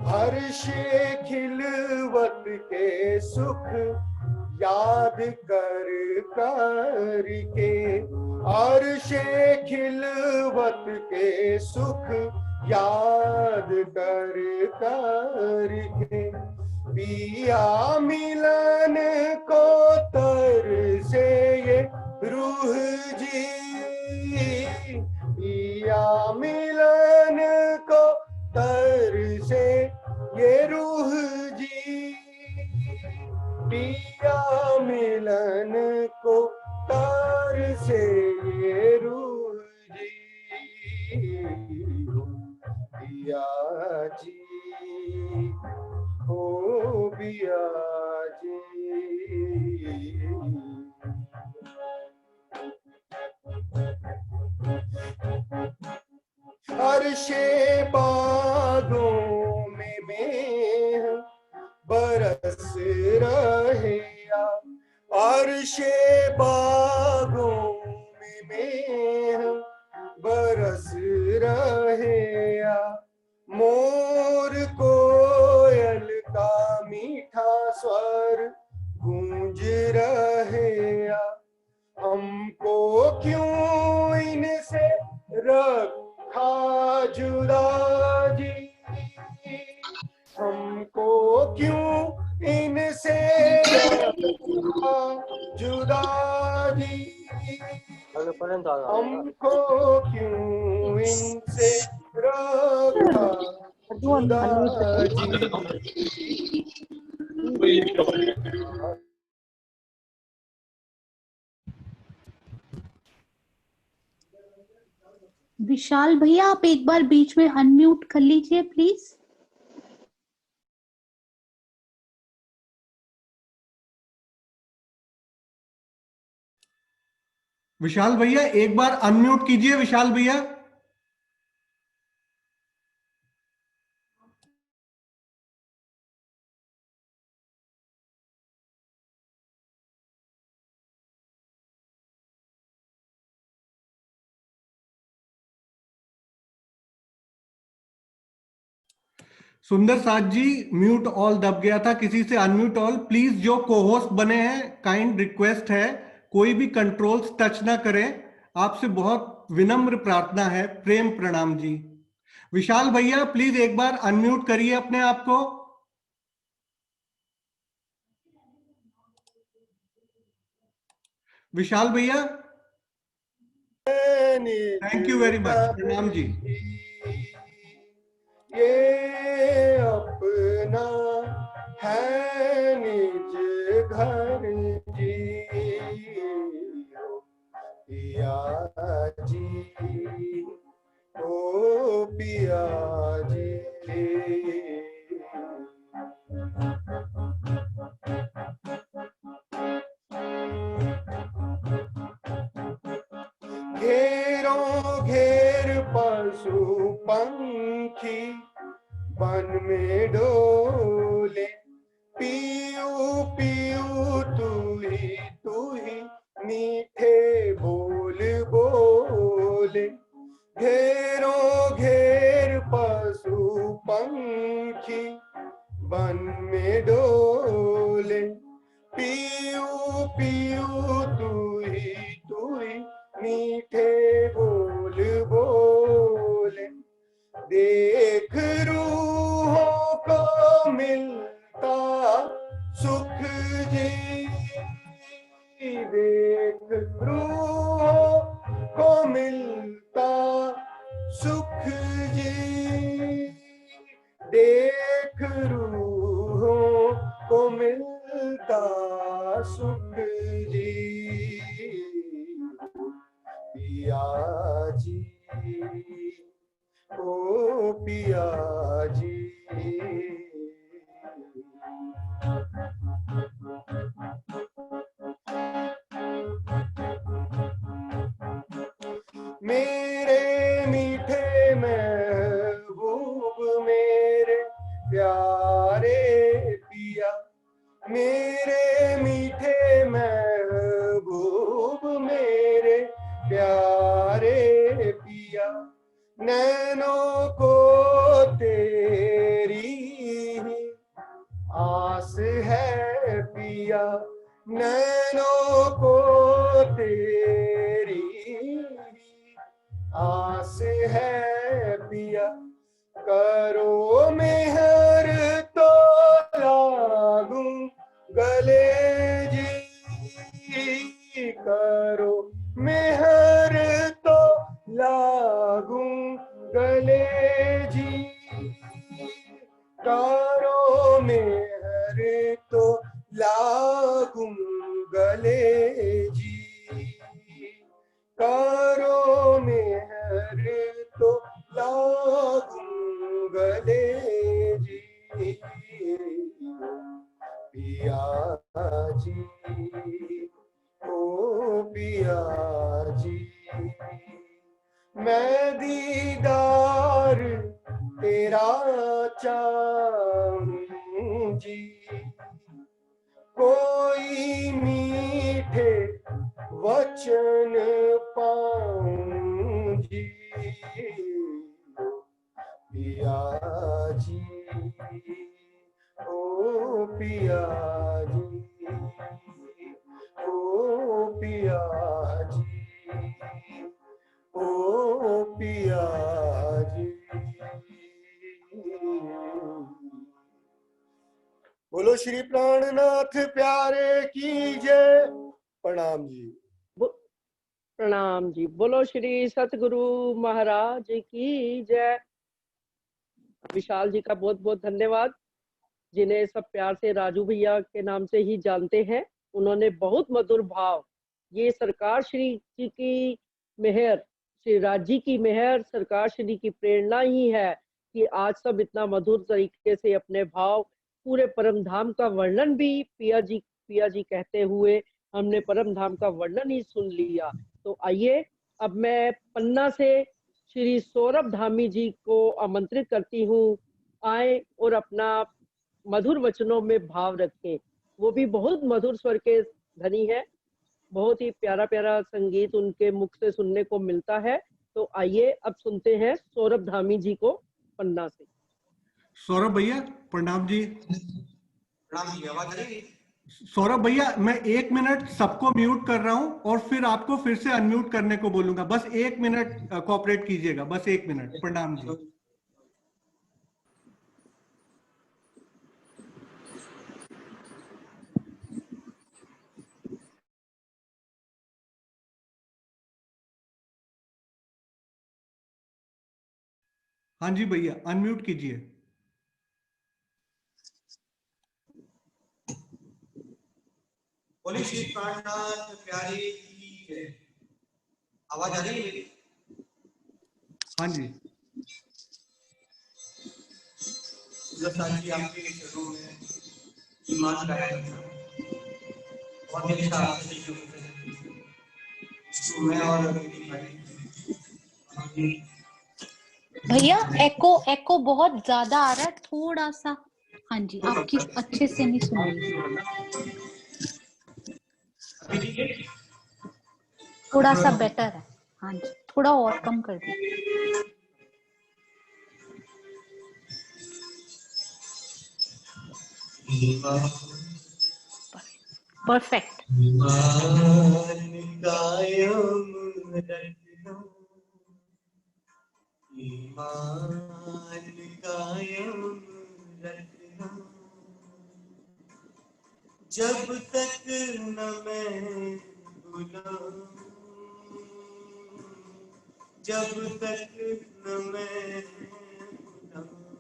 हर्षे खिलवत के सुख याद कर कर के, हर्षे खिलवत के सुख याद कर कर के, पिया मिलन को तरसे ये रूह जी, पिया मिलन को तरसे ये रूह जी, पिया मिलन को तरसे ये रूह जी, पिया जी, ओ पिया जी। हर्षे बागों में मेह बरस रहे या, हर्षे बागों में मेह बरस रहे या, मोर कोयल का मीठा स्वर गूंज रहे या, हमको क्यों इनसे रखा जुदा जी, हमको क्यों इनसे रखा जुदा जी, हमको क्यों इनसे रखा जुदा जी। विशाल भैया आप एक बार बीच में अनम्यूट कर लीजिए प्लीज। विशाल भैया एक बार अनम्यूट कीजिए विशाल भैया। सुंदर साथ जी म्यूट ऑल दब गया था, किसी से अनम्यूट ऑल प्लीज। जो कोहोस्ट बने हैं काइंड रिक्वेस्ट है कोई भी कंट्रोल्स टच ना करें, आपसे बहुत विनम्र प्रार्थना है। प्रेम प्रणाम जी। विशाल भैया प्लीज एक बार अनम्यूट करिए अपने आप को। विशाल भैया, थैंक यू वेरी मच। प्रणाम जी। ये अपना है निज घर जी, पिया जी ओ पिया जी। घेरों घेर पशु पंखी वन में डोले, पियू पियू तू ही मीठे बोल बोले। घेरों घेर पशु पंखी वन में डोले, पियू पियू तू ही मीठे बोल बोले। देख रूहों को मिलता सुख जी, देख रूहों को मिलता सुख जी, देख रूहों को मिलता सुख जी, पिया जी ओ पिया जी। मेरे मीठे महबूब मेरे प्यारे पिया, मेरे मीठे महबूब मेरे प्यारे पिया। नैनों को तेरी ही आस है पिया, नैनों को तेरी आस है पिया। करो मेहर तो लागूं गले जी, करो मेहर तो लागूं गले जी, करो मेहर तो लागूं गले जी, करो मेहर तो लागूं गले जी, पिया जी ओ पिया जी। मैं दीदार तेरा चाहूं जी, कोई मीठे वचन पाऊं जी, पिया जी ओ पिया जी ओ पिया जी ओ पिया जी। बोलो श्री प्राणनाथ प्यारे की जय। प्रणाम जी। प्रणाम जी। बोलो श्री सतगुरु महाराज की जय। विशाल जी का बहुत बहुत धन्यवाद, जिन्हें सब प्यार से राजू भैया के नाम से ही जानते हैं। उन्होंने बहुत मधुर भाव, ये सरकार श्री जी की मेहर, श्री राज जी की मेहर, सरकार श्री की प्रेरणा ही है कि आज सब इतना मधुर तरीके से अपने भाव, पूरे परम धाम का वर्णन भी पिया जी कहते हुए हमने परम धाम का वर्णन ही सुन लिया। तो आइए अब मैं पन्ना से श्री सौरभ धामी जी को आमंत्रित करती हूँ, आए और अपना मधुर वचनों में भाव रखें। वो भी बहुत मधुर स्वर के धनी है, बहुत ही प्यारा प्यारा संगीत उनके मुख से सुनने को मिलता है। तो आइए अब सुनते हैं सौरभ धामी जी को पन्ना से। सौरभ भैया प्रणाम जी। प्रणाम जी, आवाज आ रही है? सौरभ भैया मैं 1 मिनट सबको म्यूट कर रहा हूं और फिर आपको फिर से अनम्यूट करने को बोलूंगा। बस 1 मिनट कोऑपरेट कीजिएगा, बस 1 मिनट। प्रणाम जी। हाँ जी भैया, अनम्यूट कीजिए। बोलिए श्री प्राणनाथ प्यारे की जय। आवाज आ रही है मेरी? हाँ जी। सुंदर जी आपके चरणों में ईमान का है, बहुत ही अच्छा आपसे मैं और मेरी भाई भैया एको एको बहुत ज्यादा आ रहा है, थोड़ा सा। हाँ जी, आपकी अच्छे से नहीं सुन रही, थोड़ा सा बेटर है। हाँ जी, थोड़ा और कम कर दीजिए। परफेक्ट। जब तक न मैं भुलाऊं, जब तक न मैं भुलाऊं,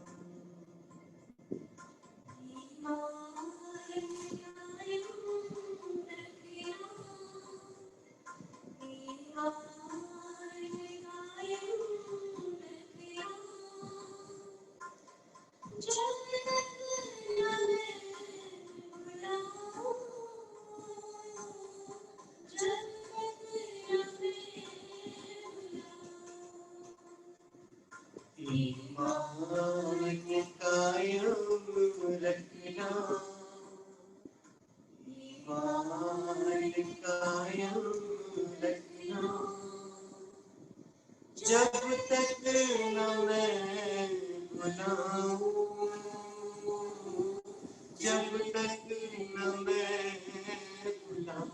ईमान कायम रखना, ईमान कायम रखना, जब तक न मैं भुलाऊं, जब तक न मैं भुलाऊं।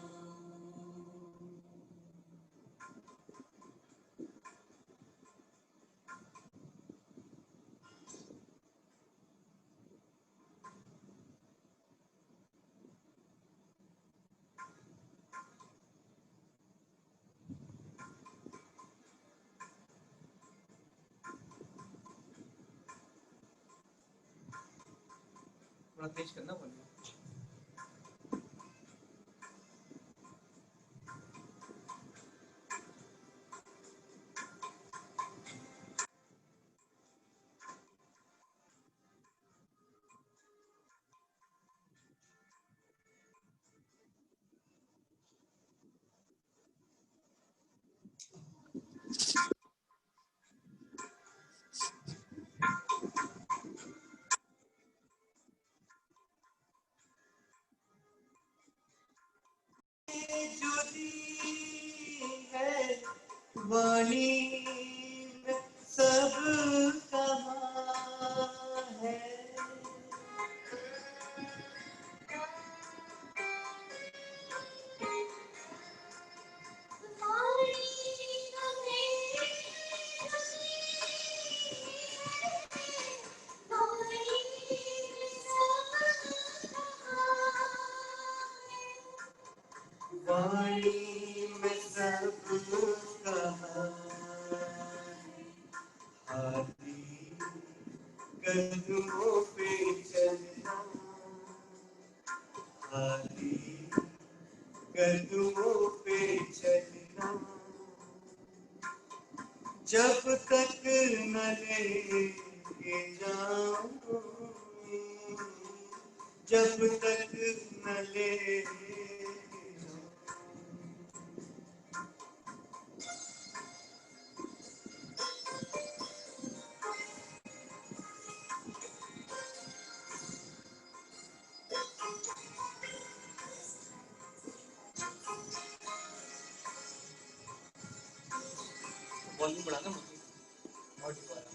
थोड़ा तेज करना पड़ेगा। जो दी है वाणी में सब कहाँ है, वाणी में सब कहाँ है, हाथी कदमों पे चलना, हाथी कदमों पे चलना, जब तक न लेके जाऊं, जब तक न ले वॉल्यूम बढ़ाना और दोबारा।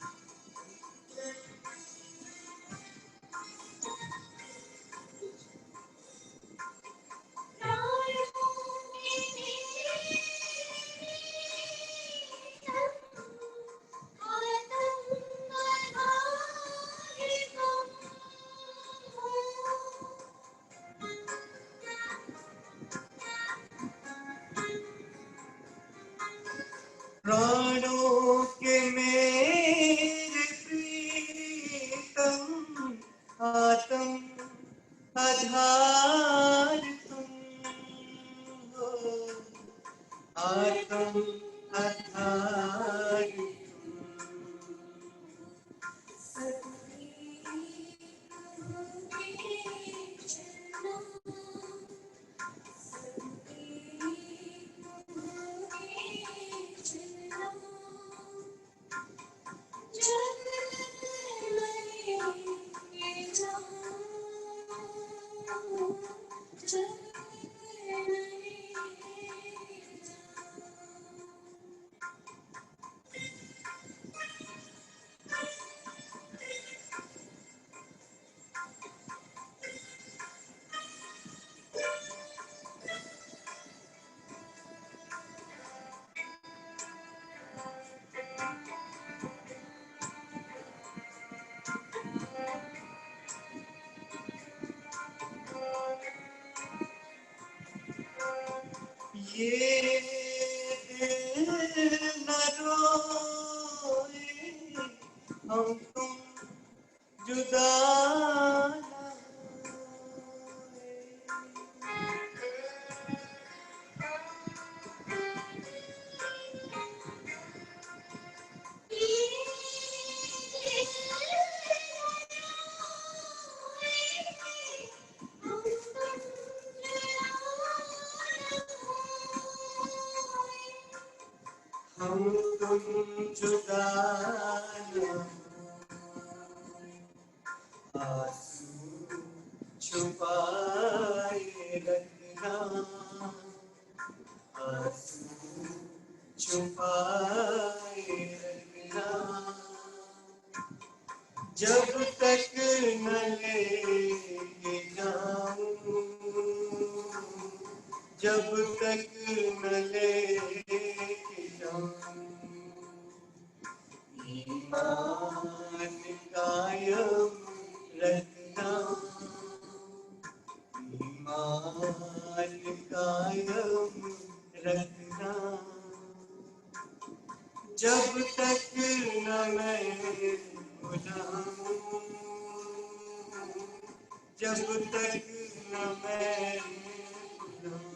प्राणों आत्म आधार तुम हो, आत्म आधार ये दिल न रोए, हम तुम जुदा न हम तुम जुदा न आंसू छुपाए रखना, आंसू छुपाए रखना, जब तक न लेके जाऊं, जब तक न लेके जाऊं, ईमान कायम रखना, ईमान कायम रखना, जब तक न मैं भुलाऊं, जब तक न मैं भुलाऊं,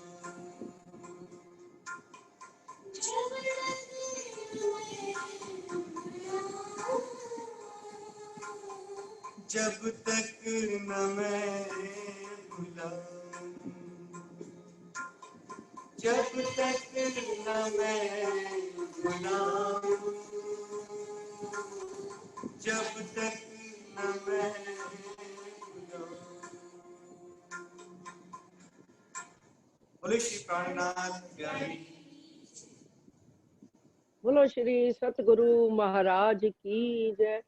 जब तक न मैं भुलाऊं, जब तक न मैं भुलाऊं, जब तक न मैं भुलाऊं। बोले श्री प्राणनाथ प्यारी, बोलो श्री सतगुरु महाराज की जय।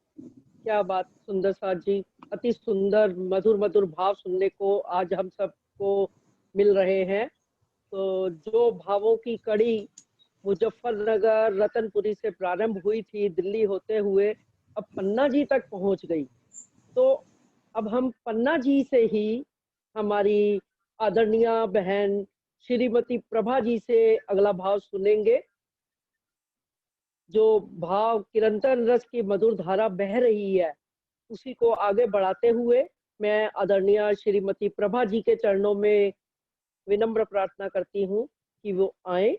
क्या बात सुंदर साथ जी, अति सुंदर मधुर मधुर भाव सुनने को आज हम सबको मिल रहे हैं। तो जो भावों की कड़ी मुजफ्फरनगर रतनपुरी से प्रारंभ हुई थी, दिल्ली होते हुए अब पन्ना जी तक पहुंच गई। तो अब हम पन्ना जी से ही हमारी आदरणीय बहन श्रीमती प्रभा जी से अगला भाव सुनेंगे। जो भाव किरंतन रस की मधुर धारा बह रही है, उसी को आगे बढ़ाते हुए मैं आदरणीय श्रीमती प्रभा जी के चरणों में विनम्र प्रार्थना करती हूँ कि वो आए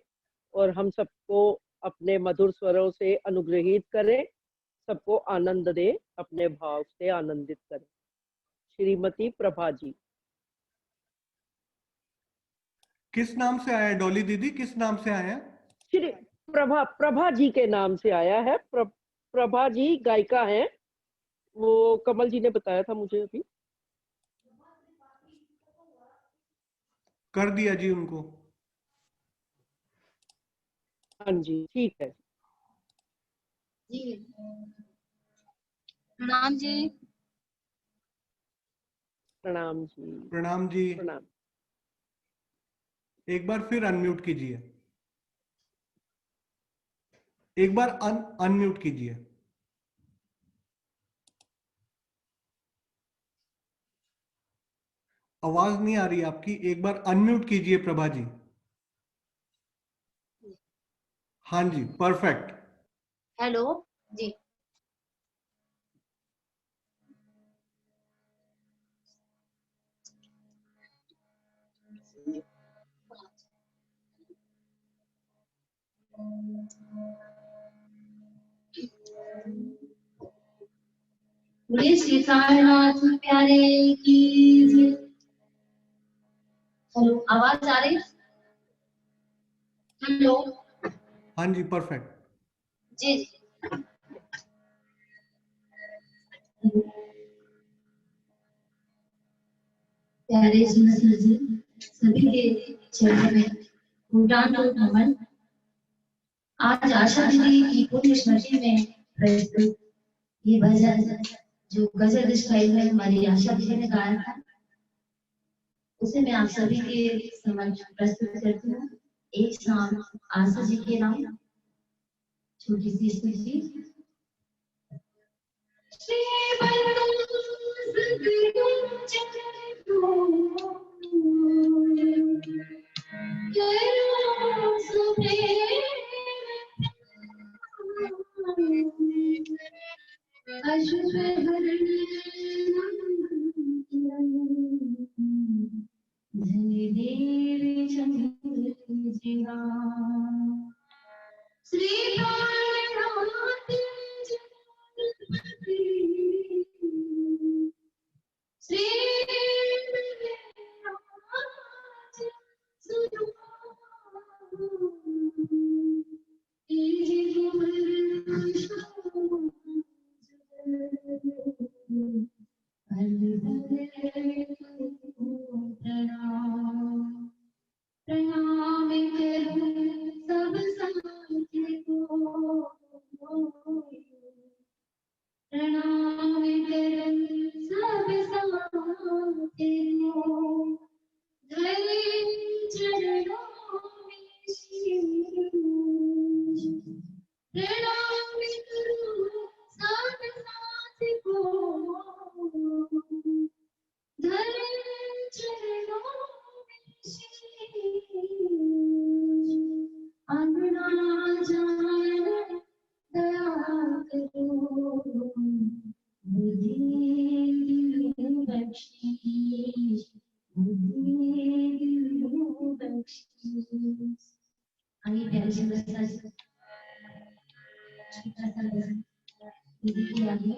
और हम सबको अपने मधुर स्वरों से अनुग्रहित करें, सबको आनंद दे, अपने भाव से आनंदित करें। श्रीमती प्रभा जी। किस नाम से आया है डॉली दीदी, किस नाम से आया है? श्री प्रभा जी के नाम से आया है। प्रभा जी गायिका हैं, वो कमल जी ने बताया था मुझे अभी। कर दिया जी उनको। हाँ जी, ठीक है जी। प्रणाम जी। प्रणाम जी। प्रणाम जी। प्रणाम। एक बार फिर अनम्यूट कीजिए, एक बार अनम्यूट कीजिए। आवाज नहीं आ रही आपकी, एक बार अनम्यूट कीजिए प्रभा जी। हाँ जी, परफेक्ट। हेलो जी। बोलिए श्री साईनाथ प्यारे की जय। हेलो, आवाज आ रही है? हेलो। हाँ जी, परफेक्ट। जी जी। प्यारे सुनसर जी, सभी के चरणों में कोटान नमन। आज आशा दीदी की पुण्य स्मृति में प्रस्तुत ये भजन जो गजल स्टाइल में हमारी आशा दीदी ने गाया था, उसे मैं आप सभी के समक्ष प्रस्तुत करती हूँ। एक शाम आशा जी के नाम, छोटी सी स्तुति। आइए प्यारे सुंदर सा छोटा सा भजन दीदी के आगे।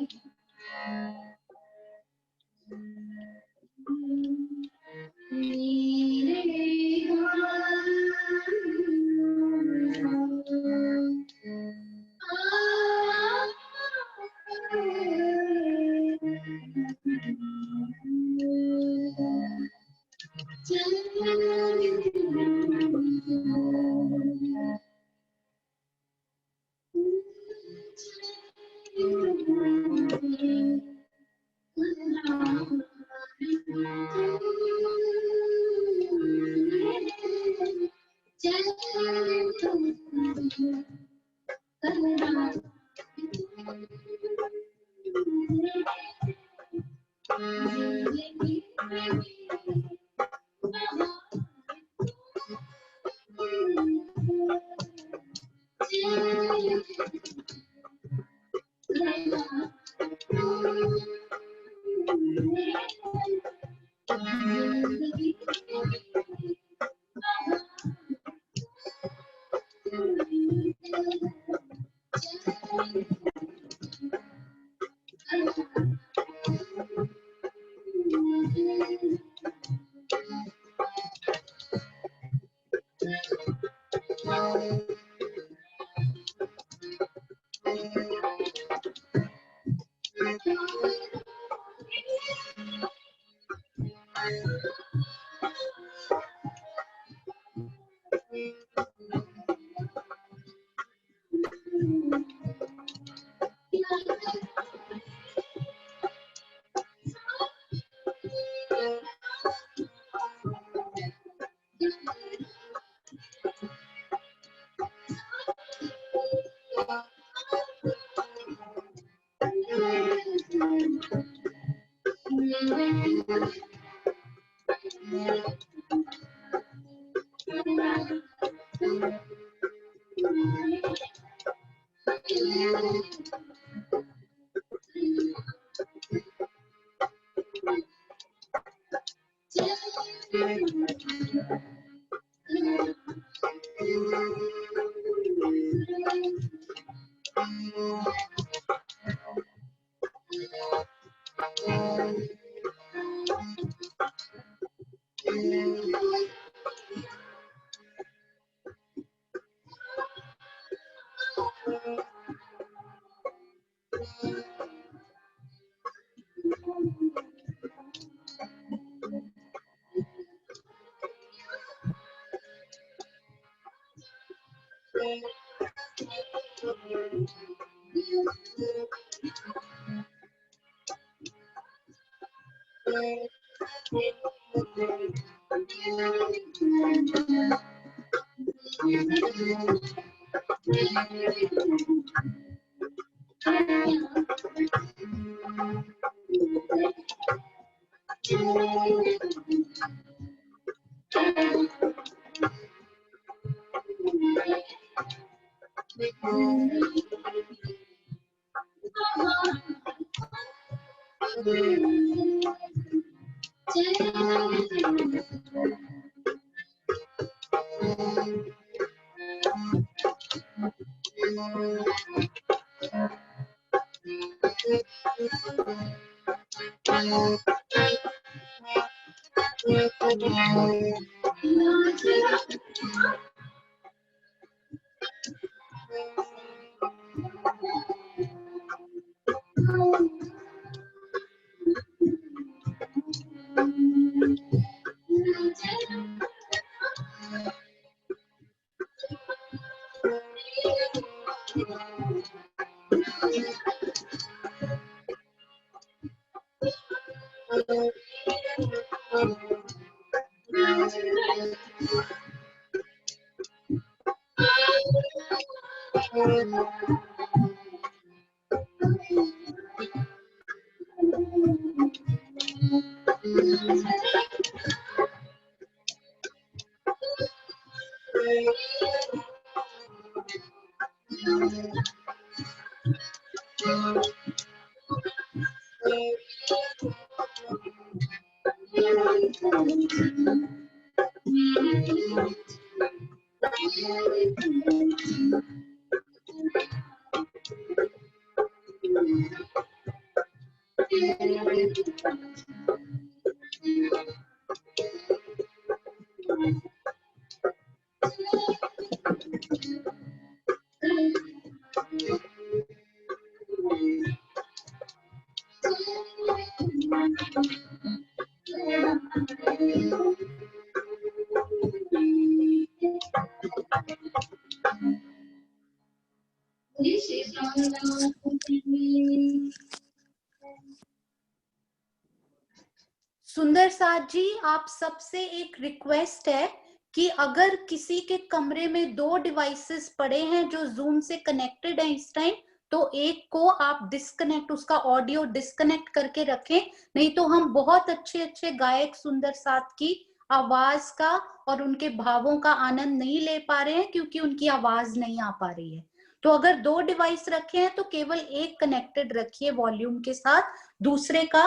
सुंदर साथ जी, आप सबसे एक रिक्वेस्ट है कि अगर किसी के कमरे में 2 डिवाइसेस पड़े हैं जो जूम से कनेक्टेड है इस टाइम, तो एक को आप डिस्कनेक्ट, उसका ऑडियो डिस्कनेक्ट करके रखें, नहीं तो हम बहुत अच्छे अच्छे गायक सुंदर साथ की आवाज का और उनके भावों का आनंद नहीं ले पा रहे हैं क्योंकि उनकी आवाज नहीं आ पा रही है। तो अगर 2 डिवाइस रखे हैं तो केवल एक कनेक्टेड रखिए वॉल्यूम के साथ, दूसरे का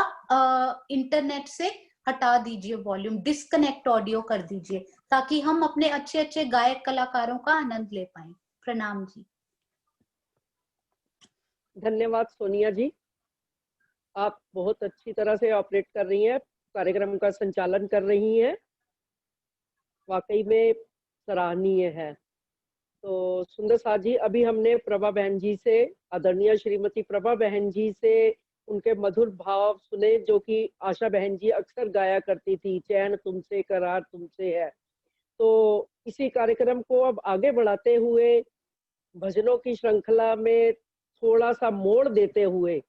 इंटरनेट से हटा दीजिए वॉल्यूम, डिस्कनेक्ट ऑडियो कर दीजिए ताकि हम अपने अच्छे अच्छे गायक कलाकारों का आनंद ले पाएं। प्रणाम जी। धन्यवाद सोनिया जी, आप बहुत अच्छी तरह से ऑपरेट कर रही हैं, कार्यक्रम का संचालन कर रही हैं, वाकई में सराहनीय है। तो सुंदर साथ जी, अभी हमने प्रभा बहन जी से, आदरणीय श्रीमती प्रभा बहन जी से उनके मधुर भाव सुने जो कि आशा बहन जी अक्सर गाया करती थी, चैन तुमसे करार तुमसे है। तो इसी कार्यक्रम को अब आगे बढ़ाते हुए भजनों की श्रृंखला में थोड़ा सा मोड़ देते हुए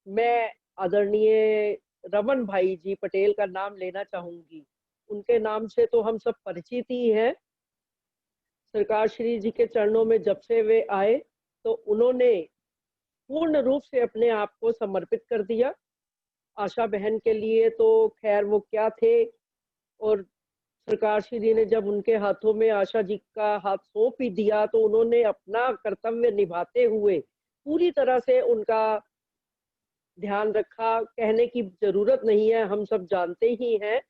मैं आदरणीय रमन भाई जी पटेल का नाम लेना चाहूंगी। उनके नाम से तो हम सब परिचित ही हैं। सरकार श्री जी के चरणों में जब से वे आए तो उन्होंने पूर्ण रूप से अपने आप को समर्पित कर दिया। आशा बहन के लिए तो खैर वो क्या थे, और सरकार श्री जी ने जब उनके हाथों में आशा जी का हाथ सौंप ही दिया तो उन्होंने अपना कर्तव्य निभाते हुए पूरी तरह से उनका ध्यान रखा। कहने की जरूरत नहीं है, हम सब जानते ही हैं।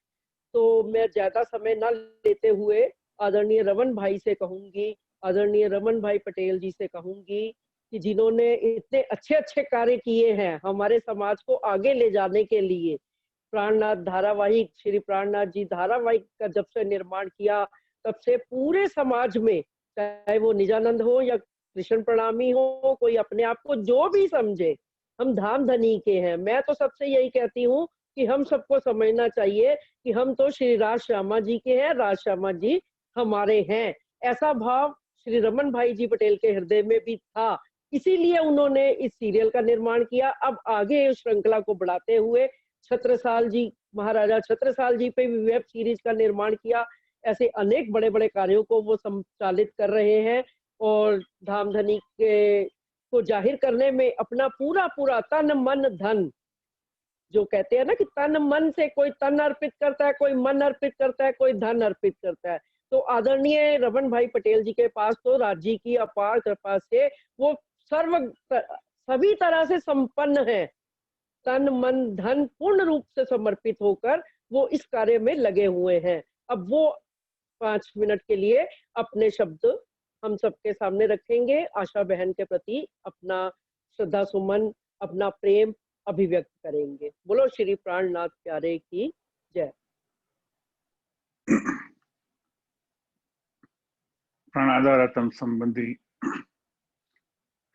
तो मैं ज्यादा समय न लेते हुए आदरणीय रमन भाई से कहूंगी, आदरणीय रमन भाई पटेल जी से कहूंगी कि जिन्होंने इतने अच्छे अच्छे कार्य किए हैं हमारे समाज को आगे ले जाने के लिए। प्राणनाथ धारावाहिक, श्री प्राणनाथ जी धारावाहिक का जब से निर्माण किया तब से पूरे समाज में, चाहे वो निजानंद हो या कृष्ण प्रणामी हो, कोई अपने आप को जो भी समझे, हम धाम धनी के हैं। मैं तो सबसे यही कहती हूँ कि हम सबको समझना चाहिए कि हम तो श्री राज श्यामा जी के हैं, राज श्यामा जी हमारे हैं। ऐसा भाव श्री रमन भाई जी पटेल के हृदय में भी था, इसीलिए उन्होंने इस सीरियल का निर्माण किया। अब आगे उस श्रृंखला को बढ़ाते हुए छत्रसाल जी, महाराजा छत्रसाल जी पे भी वेब सीरीज का निर्माण किया। ऐसे अनेक बड़े बड़े कार्यों को वो संचालित कर रहे हैं और धामधनी के को जाहिर करने में अपना पूरा पूरा तन मन धन, जो कहते हैं ना कि तन मन से कोई तन अर्पित करता है, कोई मन अर्पित करता है, कोई धन अर्पित करता है। तो आदरणीय रमन भाई पटेल जी के पास तो राज्य की अपार कृपा से वो सभी तरह से संपन्न है। तन मन धन पूर्ण रूप से समर्पित होकर वो इस कार्य में लगे हुए हैं। अब वो 5 मिनट के लिए अपने शब्द हम सबके सामने रखेंगे, आशा बहन के प्रति अपना श्रद्धा सुमन, अपना प्रेम अभिव्यक्त करेंगे। बोलो श्री प्राणनाथ प्यारे की जय। प्राणाधारतम संबंधी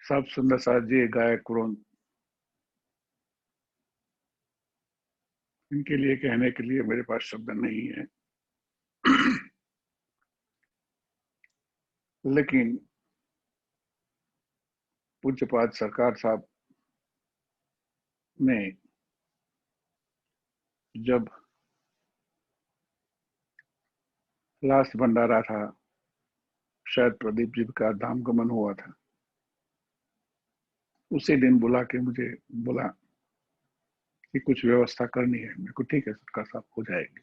सब सुंदर साथ जी, गायक वृंद, इनके लिए कहने के लिए मेरे पास शब्द नहीं है। लेकिन पूज्यपाद सरकार साहब ने जब लास्ट भंडारा था, शायद प्रदीप जी का धाम गमन हुआ था, उसी दिन बुला के मुझे बोला कि कुछ व्यवस्था करनी है। मेरे को ठीक है सरकार साहब, हो जाएगी।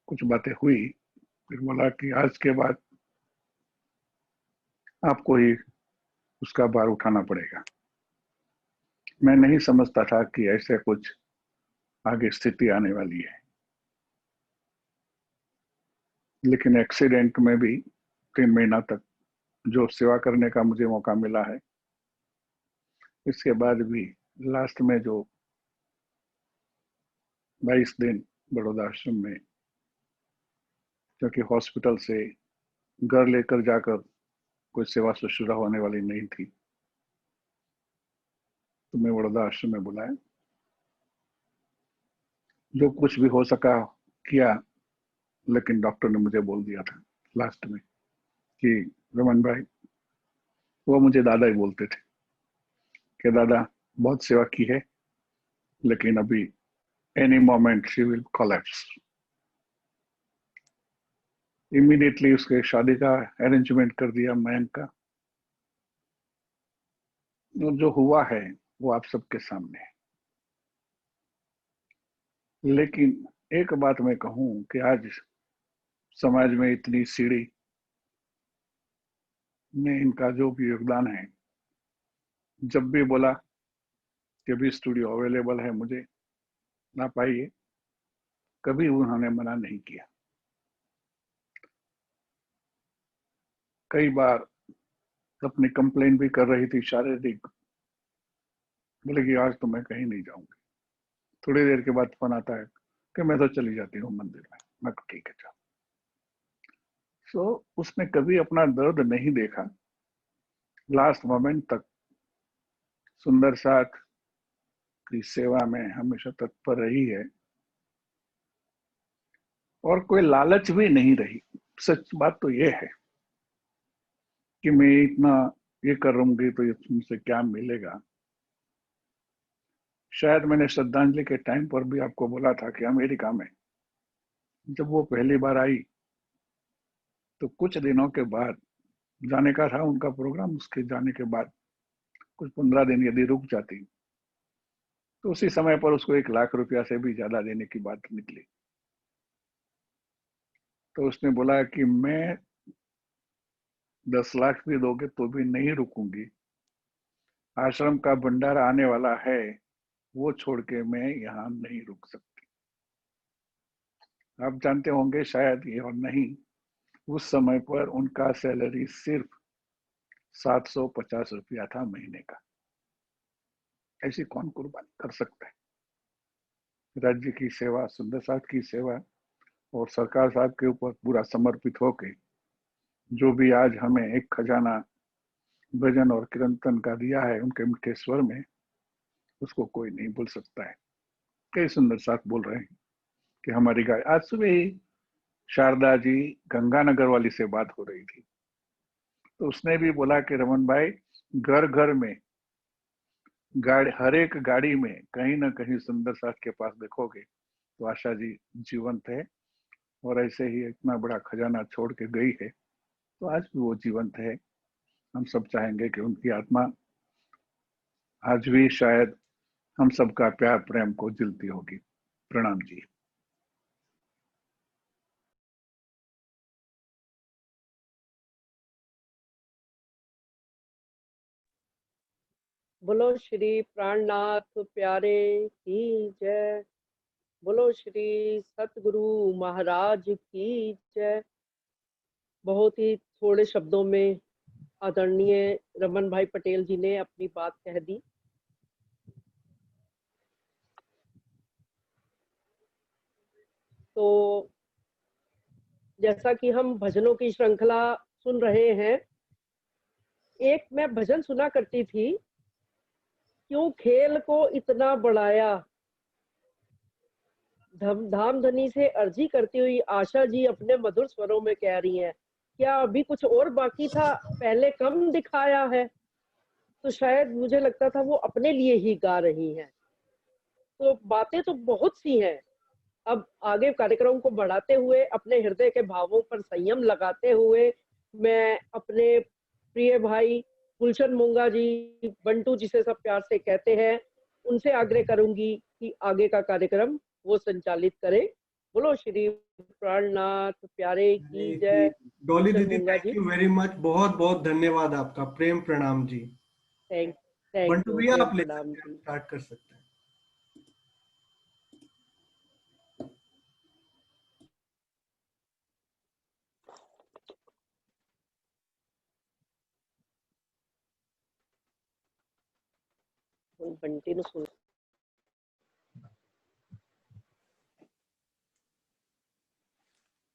कुछ बातें हुई, फिर बोला कि आज के बाद आपको ही उसका भार उठाना पड़ेगा। मैं नहीं समझता था कि ऐसे कुछ आगे स्थिति आने वाली है, लेकिन एक्सीडेंट में भी 3 महीना तक जो सेवा करने का मुझे मौका मिला है, इसके बाद भी लास्ट में जो 22 दिन बड़ौदा आश्रम में, क्योंकि हॉस्पिटल से घर लेकर जाकर कोई सेवा शुरू होने वाली नहीं थी, तो मैं बड़ौदा आश्रम में बुलाया। जो कुछ भी हो सका किया, लेकिन डॉक्टर ने मुझे बोल दिया था लास्ट में कि रमन भाई, वो मुझे दादा ही बोलते थे कि दादा बहुत सेवा की है, लेकिन अभी any moment she will collapse. Immediately उसके शादी का अरेंजमेंट कर दिया मयंक का। जो हुआ है वो आप सबके सामने है। लेकिन एक बात मैं कहूं कि आज समाज में इतनी सीढ़ी में इनका जो भी योगदान है, जब भी बोला कि भी स्टूडियो अवेलेबल है, मुझे ना पाइए, कभी उन्होंने मना नहीं किया। कई बार अपनी कंप्लेंट भी कर रही थी शारीरिक, बोले कि आज तो मैं कहीं नहीं जाऊंगी। थोड़ी देर के बाद फोन आता है कि मैं तो चली जाती हूँ मंदिर में। मैं ठीक है, जाओ। सो उसने कभी अपना दर्द नहीं देखा। लास्ट मोमेंट तक सुंदर साथ की सेवा में हमेशा तत्पर रही है और कोई लालच भी नहीं रही। सच बात तो ये है कि मैं इतना ये करूंगी तो तुमसे क्या मिलेगा। शायद मैंने श्रद्धांजलि के टाइम पर भी आपको बोला था कि अमेरिका में जब वो पहली बार आई तो कुछ दिनों के बाद जाने का था उनका प्रोग्राम। उसके जाने के बाद कुछ 15 दिन यदि रुक जाती तो उसी समय पर उसको 1 लाख रुपया से भी ज्यादा देने की बात निकली। तो उसने बोला कि मैं 10 लाख भी दोगे तो भी नहीं रुकूंगी, आश्रम का भंडारा आने वाला है, वो छोड़ के मैं यहाँ नहीं रुक सकती। आप जानते होंगे शायद ये और नहीं, उस समय पर उनका सैलरी सिर्फ 750 रुपया था महीने का। ऐसी कौन कुर्बानी कर सकता है? राज्य की सेवा, सुंदर साथ की सेवा और सरकार साहब के ऊपर पूरा समर्पित होके जो भी आज हमें एक खजाना भजन और कीर्तन का दिया है उनके मीठे स्वर में, उसको कोई नहीं भूल सकता है। कई सुंदर साथ बोल रहे हैं कि हमारी गाय, आज सुबह ही शारदा जी गंगानगर वाली से बात हो रही थी, तो उसने भी बोला कि रमन भाई, घर घर में गाड़ी, हर एक गाड़ी में कहीं ना कहीं सुंदर साथ के पास देखोगे तो आशा जी जीवंत है, और ऐसे ही इतना बड़ा खजाना छोड़ के गई है तो आज भी वो जीवंत है। हम सब चाहेंगे कि उनकी आत्मा आज भी शायद हम सबका प्यार प्रेम को जिलती होगी। प्रणाम जी। बोलो श्री प्राणनाथ प्यारे की जय। बोलो श्री सतगुरु महाराज की जय। बहुत ही थोड़े शब्दों में आदरणीय रमन भाई पटेल जी ने अपनी बात कह दी। तो जैसा कि हम भजनों की श्रृंखला सुन रहे हैं, एक मैं भजन सुना करती थी, क्यों खेल को इतना बढ़ाया, धाम धनी से अर्जी करती हुई आशा जी अपने मधुर स्वरों में कह रही हैं, क्या अभी कुछ और बाकी था, पहले कम दिखाया है। तो शायद मुझे लगता था वो अपने लिए ही गा रही हैं। तो बातें तो बहुत सी हैं। अब आगे कार्यक्रम को बढ़ाते हुए, अपने हृदय के भावों पर संयम लगाते हुए, मैं अपने प्रिय भाई गुलशन मोंगा जी, बंटू जिसे सब प्यार से कहते हैं, उनसे आग्रह करूंगी कि आगे का कार्यक्रम वो संचालित करें। बोलो श्री प्राणनाथ प्यारे की जय। डॉली गुलशन दीदी, मोंगा थैंक यू वेरी मच, बहुत बहुत धन्यवाद आपका। प्रेम प्रणाम जी। थैंक बंटू यू, भैया प्रेम आप ले प्रणाम जी। स्टार्ट कर सकते हैं। बंटी ने सुन।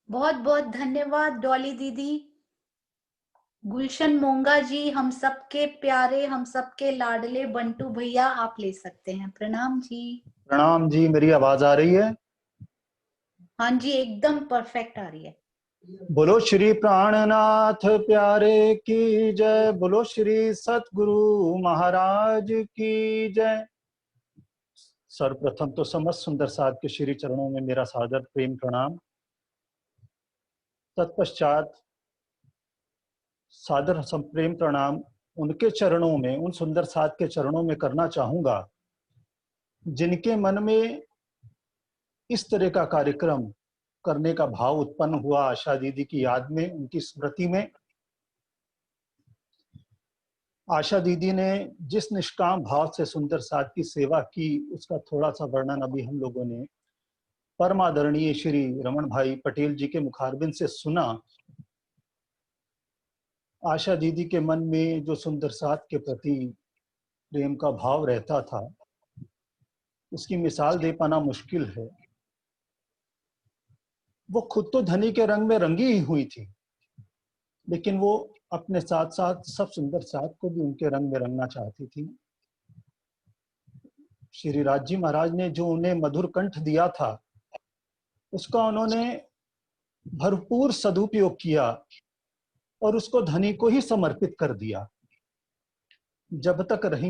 बहुत बहुत धन्यवाद डॉली दीदी। गुलशन मोंगा जी, हम सबके प्यारे, हम सबके लाडले बंटू भैया, आप ले सकते हैं। प्रणाम जी। प्रणाम जी, मेरी आवाज आ रही है? हाँ जी, एकदम परफेक्ट आ रही है। बोलो श्री प्राणनाथ प्यारे की जय। बोलो श्री सतगुरु महाराज की जय। सर्वप्रथम तो समस्त सुंदर साध के श्री चरणों में मेरा सादर प्रेम प्रणाम। तत्पश्चात सादर प्रेम प्रणाम उनके चरणों में, उन सुंदर साध के चरणों में करना चाहूंगा जिनके मन में इस तरह का कार्यक्रम करने का भाव उत्पन्न हुआ आशा दीदी की याद में, उनकी स्मृति में। आशा दीदी ने जिस निष्काम भाव से सुंदर साथ की सेवा की, उसका थोड़ा सा वर्णन अभी हम लोगों ने परमादरणीय श्री रमन भाई पटेल जी के मुखारबिन से सुना। आशा दीदी के मन में जो सुंदर साथ के प्रति प्रेम का भाव रहता था, उसकी मिसाल दे पाना मुश्किल है। वो खुद तो धनी के रंग में रंगी ही हुई थी, लेकिन वो अपने साथ साथ सब सुंदर साथ को भी उनके रंग में रंगना चाहती थी। श्री राज जी महाराज ने जो उन्हें मधुर कंठ दिया था, उसका उन्होंने भरपूर सदुपयोग किया और उसको धनी को ही समर्पित कर दिया। जब तक रही,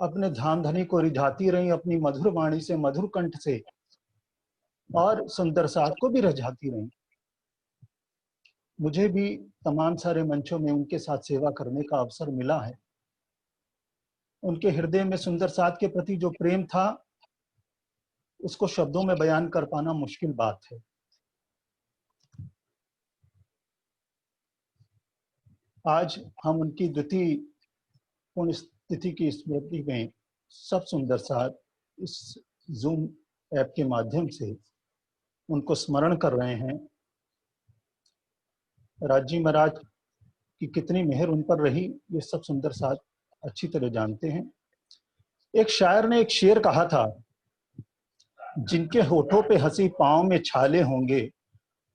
अपने धाम धनी को रिझाती रही अपनी मधुर वाणी से, मधुर कंठ से, और सुंदर साथ को भी रिझाती रही। मुझे भी तमाम सारे मंचों में उनके साथ सेवा करने का अवसर मिला है। उनके हृदय में सुंदर साथ के प्रति जो प्रेम था, उसको शब्दों में बयान कर पाना मुश्किल बात है। आज हम उनकी द्वितीय पुण्यतिथि की स्मृति में सब सुंदर साथ इस जूम ऐप के माध्यम से उनको स्मरण कर रहे हैं। राज जी महाराज कि कितनी मेहर उन पर रही, ये सब सुंदर साथ अच्छी तरह जानते हैं। एक शायर ने एक शेर कहा था, जिनके होठों पे हंसी पांव में छाले होंगे,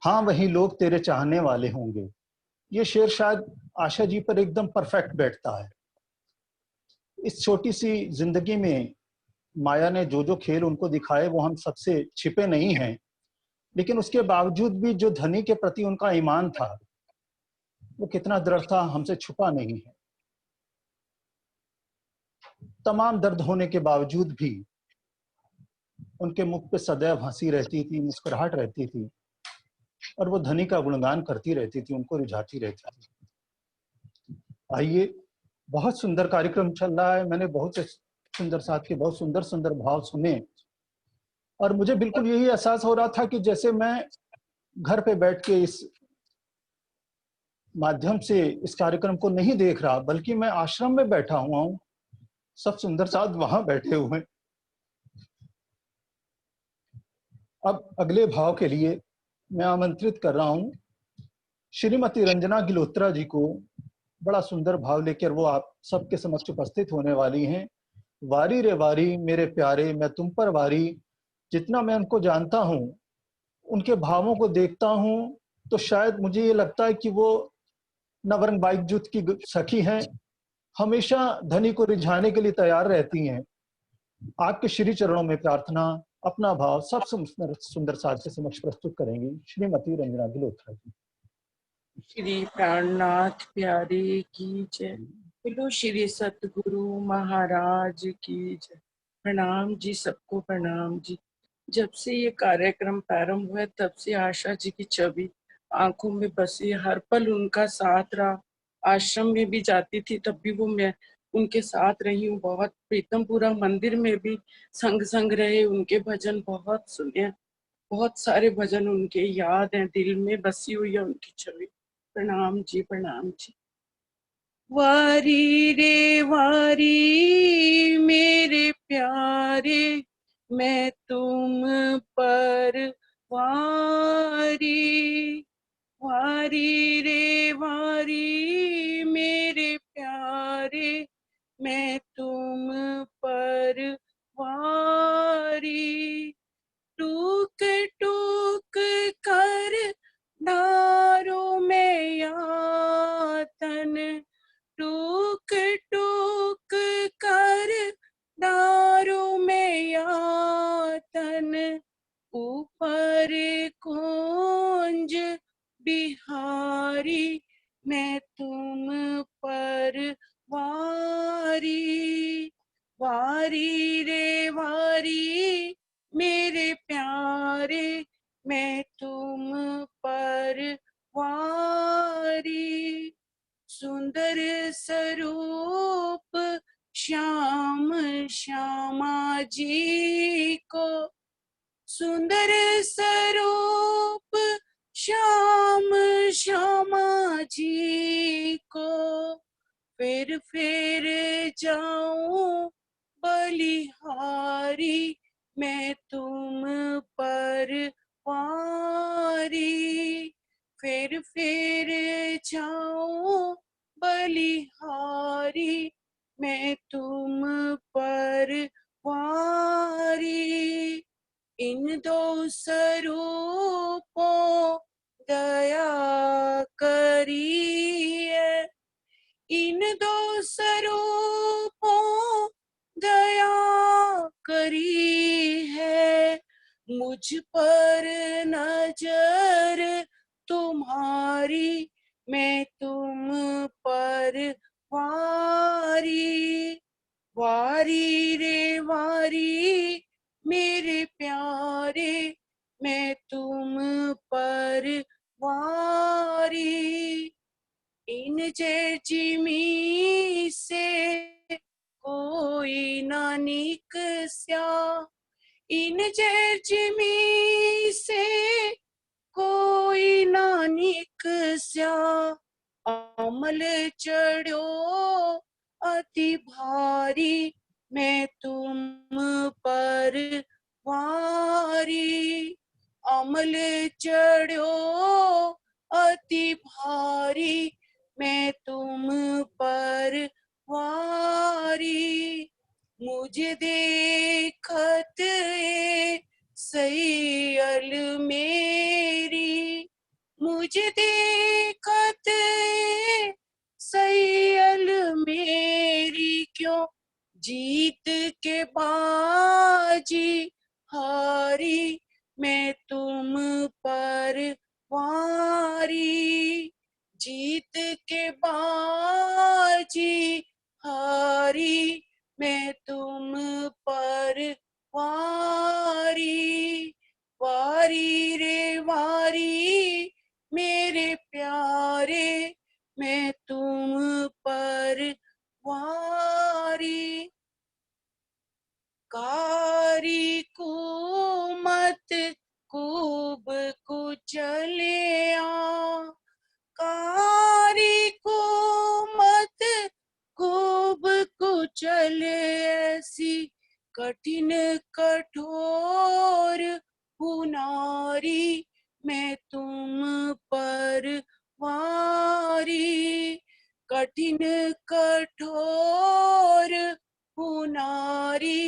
हाँ वही लोग तेरे चाहने वाले होंगे। ये शेर शायद आशा जी पर एकदम परफेक्ट बैठता है। इस छोटी सी जिंदगी में माया ने जो जो खेल उनको दिखाए वो हम सबसे छिपे नहीं हैं, लेकिन उसके बावजूद भी जो धनी के प्रति उनका ईमान था वो कितना दृढ़ था हमसे छुपा नहीं है। तमाम दर्द होने के बावजूद भी उनके मुख पे सदैव हंसी रहती थी, मुस्कुराहट रहती थी, और वो धनी का गुणगान करती रहती थी, उनको रिझाती रहती थी। आइए, बहुत सुंदर कार्यक्रम चल रहा है। मैंने बहुत सुंदर साथ के बहुत सुंदर सुंदर भाव सुने, और मुझे बिल्कुल यही एहसास हो रहा था कि जैसे मैं घर पे बैठ के इस माध्यम से इस कार्यक्रम को नहीं देख रहा, बल्कि मैं आश्रम में बैठा हुआ हूँ, सब सुंदर साथ वहां बैठे हुए। अब अगले भाव के लिए मैं आमंत्रित कर रहा हूँ श्रीमती रंजना गिलोत्रा जी को। बड़ा सुंदर भाव लेकर वो आप सबके समक्ष उपस्थित होने वाली हैं। वारी रे वारी मेरे प्यारे मैं तुम पर वारी। जितना मैं उनको जानता हूँ, उनके भावों को देखता हूँ, तो शायद मुझे ये लगता है कि वो नवरंग बाइक जुट की सखी हैं, हमेशा धनी को रिझाने के लिए तैयार रहती हैं। आपके श्री चरणों में प्रार्थना, अपना भाव सब सुंदर साथ के समक्ष प्रस्तुत करेंगी श्रीमती रंजना गिलोत्रा जी। श्री प्राणनाथ प्यारे की जय। बोलो श्री सतगुरु महाराज की जय। प्रणाम जी, सबको प्रणाम जी। जब से ये कार्यक्रम प्रारंभ हुआ तब से आशा जी की छवि आंखों में बसी, हर पल उनका साथ रहा। आश्रम में भी जाती थी तब भी वो मैं उनके साथ रही हूँ। बहुत प्रीतमपुरा मंदिर में भी संग संग रहे, उनके भजन बहुत सुने, बहुत सारे भजन उनके याद हैं, दिल में बसी हुई है उनकी छवि। प्रणाम जी, प्रणाम जी। वारी रे वारी मेरे प्यारे मैं तुम पर वारी। वारी रे वारी मेरे प्यारे मैं तुम पर वारी। टूक टूक कर डारो में यातन, टूक टूक कर डारो में यातन। ऊपर कुंज बिहारी मैं तुम पर वारी। वारी रे वारी मेरे प्यारे मैं तुम पर वारी। सुंदर स्वरूप श्याम श्यामा जी को, सुंदर स्वरूप श्याम श्यामा जी को फिर जाऊं बलिहारी मैं तुम पर वारी। फिर जाऊं बलिहारी मैं तुम पर वारी। इन दो स्वरूपों दया करिए, इन दो स्वरूपों दया करी है। मुझ पर नजर तुम्हारी मैं तुम पर वारी। वारी रे वारी मेरे प्यारे मैं तुम पर वारी। इन जिमी से कोई ना निकस्या, इन जिमी से कोई ना निकस्या। अमल चढ़ो अति भारी मैं तुम पर वारी। अमल चढ़ो अति भारी मैं तुम पर वारी, मुझे देखत ए सैयल मेरी, मुझे देखत ए सैयल मेरी, क्यों जीत के बाजी हारी, मैं तुम पर वारी, जीत के बाजी हारी, मैं तुम पर वारी, वारी रे वारी मेरे प्यारे, मैं तुम पर वारी, कारी कुमत खूब कुचलिया, कारी कुमत खूब कुचल ऐसी, कठिन कठोर हुनारी, मैं तुम पर वारी, कठिन कठोर हुनारी,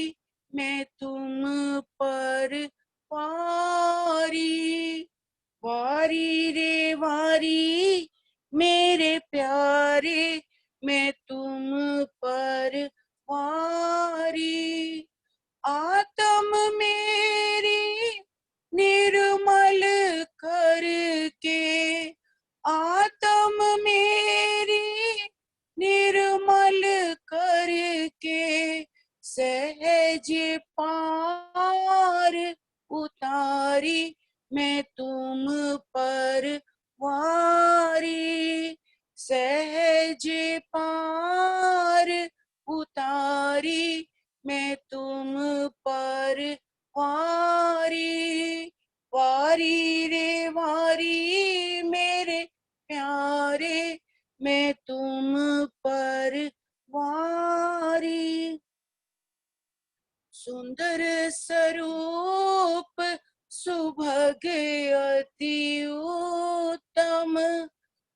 मैं तुम पर वारी, वारी रे वारी मेरे प्यारे, मैं तुम पर वारी, आत्म मेरी निर्मल करके, आत्म मेरी निर्मल करके, सहज पार उतारी, मैं तुम पर वारी, सहज पार उतारी, मैं तुम पर वारी, वारी रे वारी मेरे प्यारे, मैं तुम पर वारी, सुंदर स्वरूप सुभग अति उत्तम,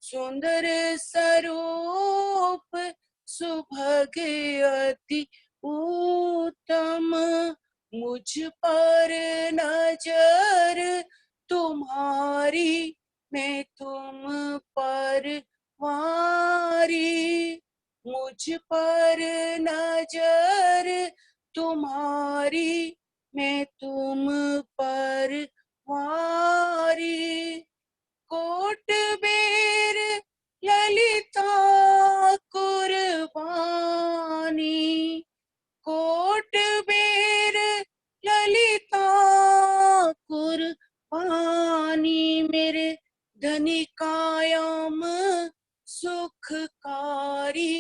सुंदर स्वरूप सुभग अति उत्तम, मुझ पर नजर तुम्हारी, मैं तुम पर वारी, मुझ पर नजर तुम्हारी, मैं तुम पर वारी, कोट बेर ललिता कुर्बानी, कोट बेर ललिता कुर्बानी, मेरे धनी कायम सुखकारी,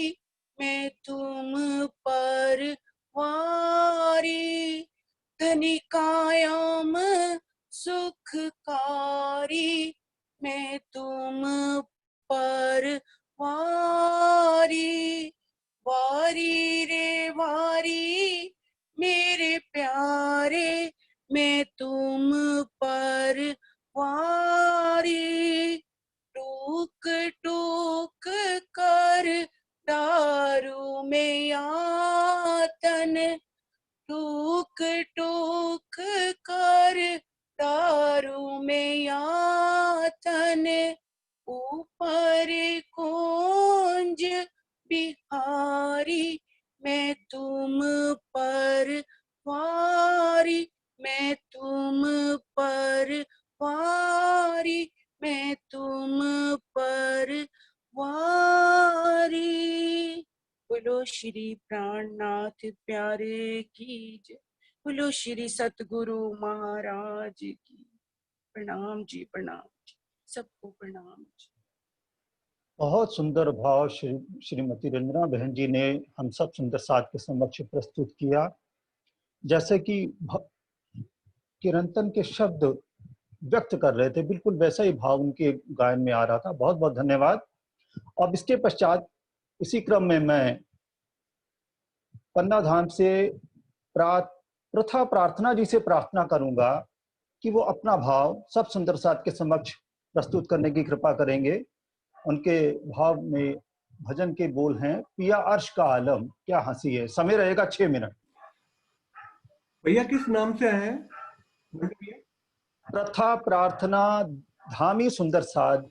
मैं तुम पर वारी, धनी कायम सुखकारी, मैं तुम पर वारी, वारी रे वारी मेरे प्यारे, मैं तुम पर वारी, टूक टूक कर दारू में यातन, टूक टूक कर दारू में यातन, ऊपर कुंज बिहारी, मैं तुम पर वारी, मैं तुम पर वारी, मैं तुम पर वारी, बोलो श्री प्राणनाथ प्यारे की जय, बोलो श्री सतगुरु महाराज की। प्रणाम जी, प्रणाम जी, सबको प्रणाम जी। बहुत सुंदर भाव श्रीमती रंजना बहन जी ने हम सब सुंदर साथ के समक्ष प्रस्तुत किया। जैसे कि किरंतन के शब्द व्यक्त कर रहे थे, बिल्कुल वैसा ही भाव उनके गायन में आ रहा था। बहुत बहुत धन्यवाद। अब इसके पश्चात इसी क्रम में मैं पन्ना धाम से प्रथा प्रार्थना जी से प्रार्थना करूंगा कि वो अपना भाव सब सुंदर साथ के समक्ष प्रस्तुत करने की कृपा करेंगे। उनके भाव में भजन के बोल हैं, पिया अर्श का आलम क्या हंसी है। समय रहेगा 6 मिनट। भैया किस नाम से आए हैं? प्रथा प्रार्थना धामी सुंदर साज।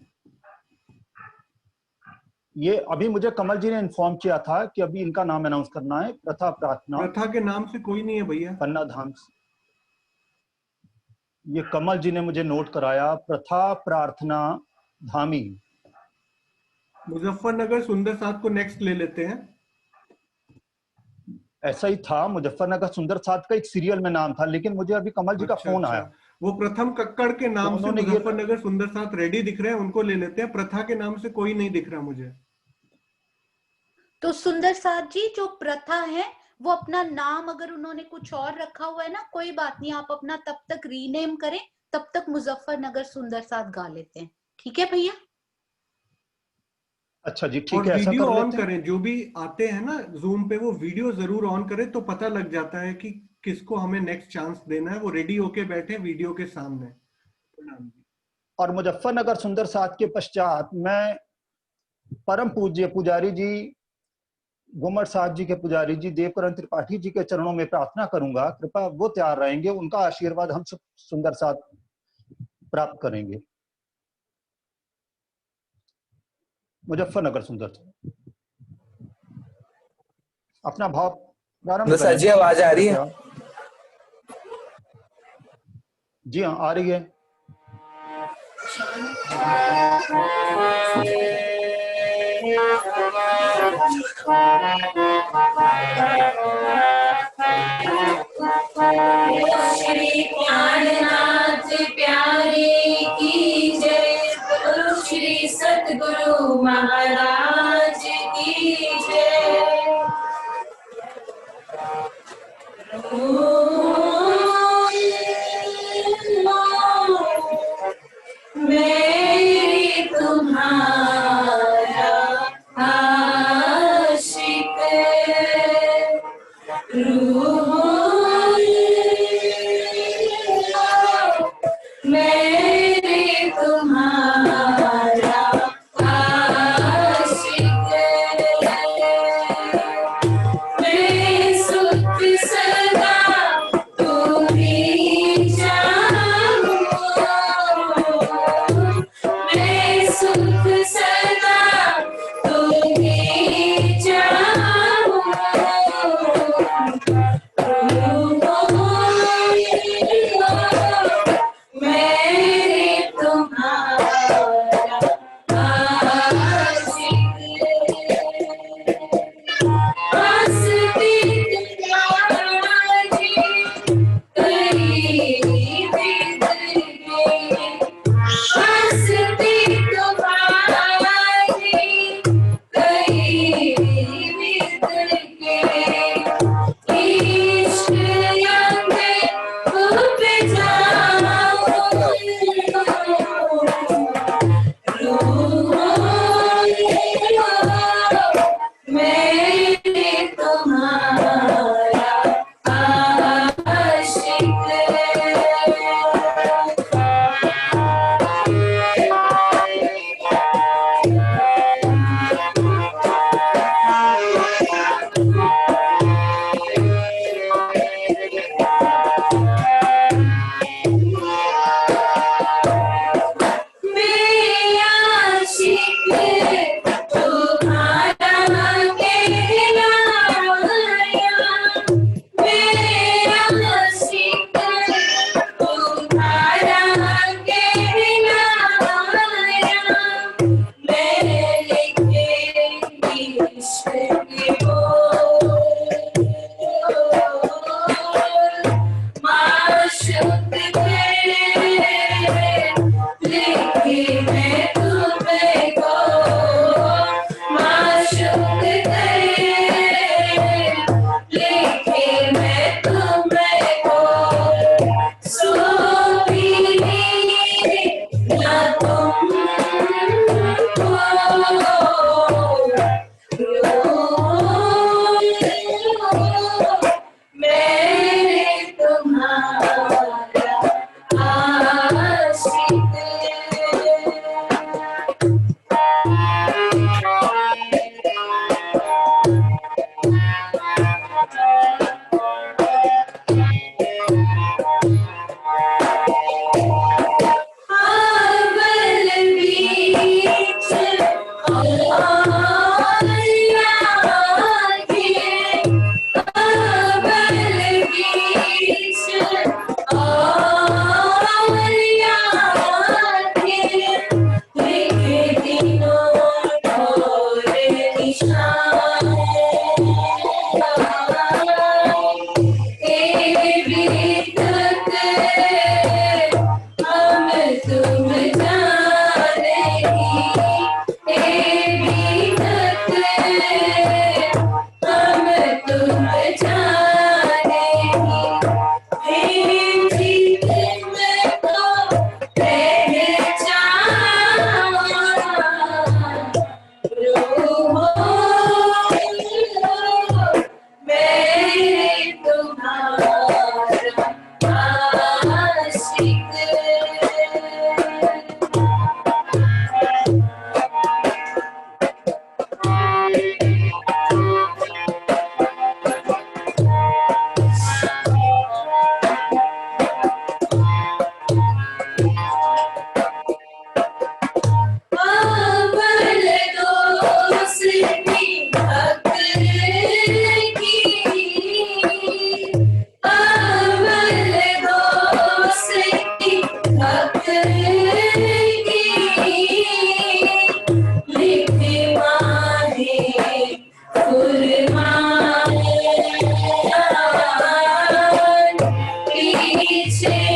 ये अभी मुझे कमल जी ने इन्फॉर्म किया था कि अभी इनका नाम अनाउंस करना है। प्रथा प्रार्थना। प्रथा के नाम से कोई नहीं है भैया। पन्ना धाम से ये कमल जी ने मुझे नोट कराया। प्रथा प्रार्थना धामी। मुजफ्फरनगर सुंदर साथ को नेक्स्ट ले लेते हैं। ऐसा ही था, मुजफ्फरनगर सुंदर साथ का एक सीरियल में नाम था, लेकिन मुझे अभी कमल जी का फोन आया। वो प्रथम कक्कड़ के नाम तो से मुजफ्फरनगर सुंदर साथ रेडी दिख रहे हैं, उनको ले लेते हैं। प्रथा के नाम से कोई नहीं दिख रहा मुझे। तो सुंदर साथ जी जो प्रथा है वो अपना नाम अगर उन्होंने कुछ और रखा हुआ है ना, कोई बात नहीं, आप अपना तब तक रीनेम करें, तब तक मुजफ्फरनगर सुंदर साथ गा लेते हैं। ठीक है भैया? अच्छा जी, ठीक है। वीडियो ऑन करें, जो भी आते हैं ना जूम पे वो वीडियो जरूर ऑन करें, तो पता लग जाता है कि किसको हमें नेक्स्ट चांस देना है। वो रेडी होके बैठे वीडियो के सामने। और मुजफ्फरनगर सुंदर साथ के पश्चात मैं परम पूज्य पुजारी जी गुमर साहब जी के पुजारी जी देवकरण त्रिपाठी जी के चरणों में प्रार्थना करूंगा, कृपा वो तैयार रहेंगे, उनका आशीर्वाद हम सब सुंदर साथ प्राप्त करेंगे। मुजफ्फरनगर सुंदर साथ अपना भाव प्रारंभ करें। जी आवाज आ रही है? जी हाँ, आ रही है। श्री प्राणनाथ प्यारे की जय, बोलो श्री सतगुरु महाराज की जय। मेरी तुम्हारा आशिक मेरे तुम्हारा आशिक, मैं सुख सदा तुम्हीं चाहूं, मैं सुख सदा तुम्हीं चाहूं, मेरे तुम्हारा आशिक, हंसती तुम्हारी करीब गई, हंसती तुम्हारी करीब गई, इश्क अंगे खूब मेरे तुम्हारा आशिक। मेरे तुम्हारा पीछे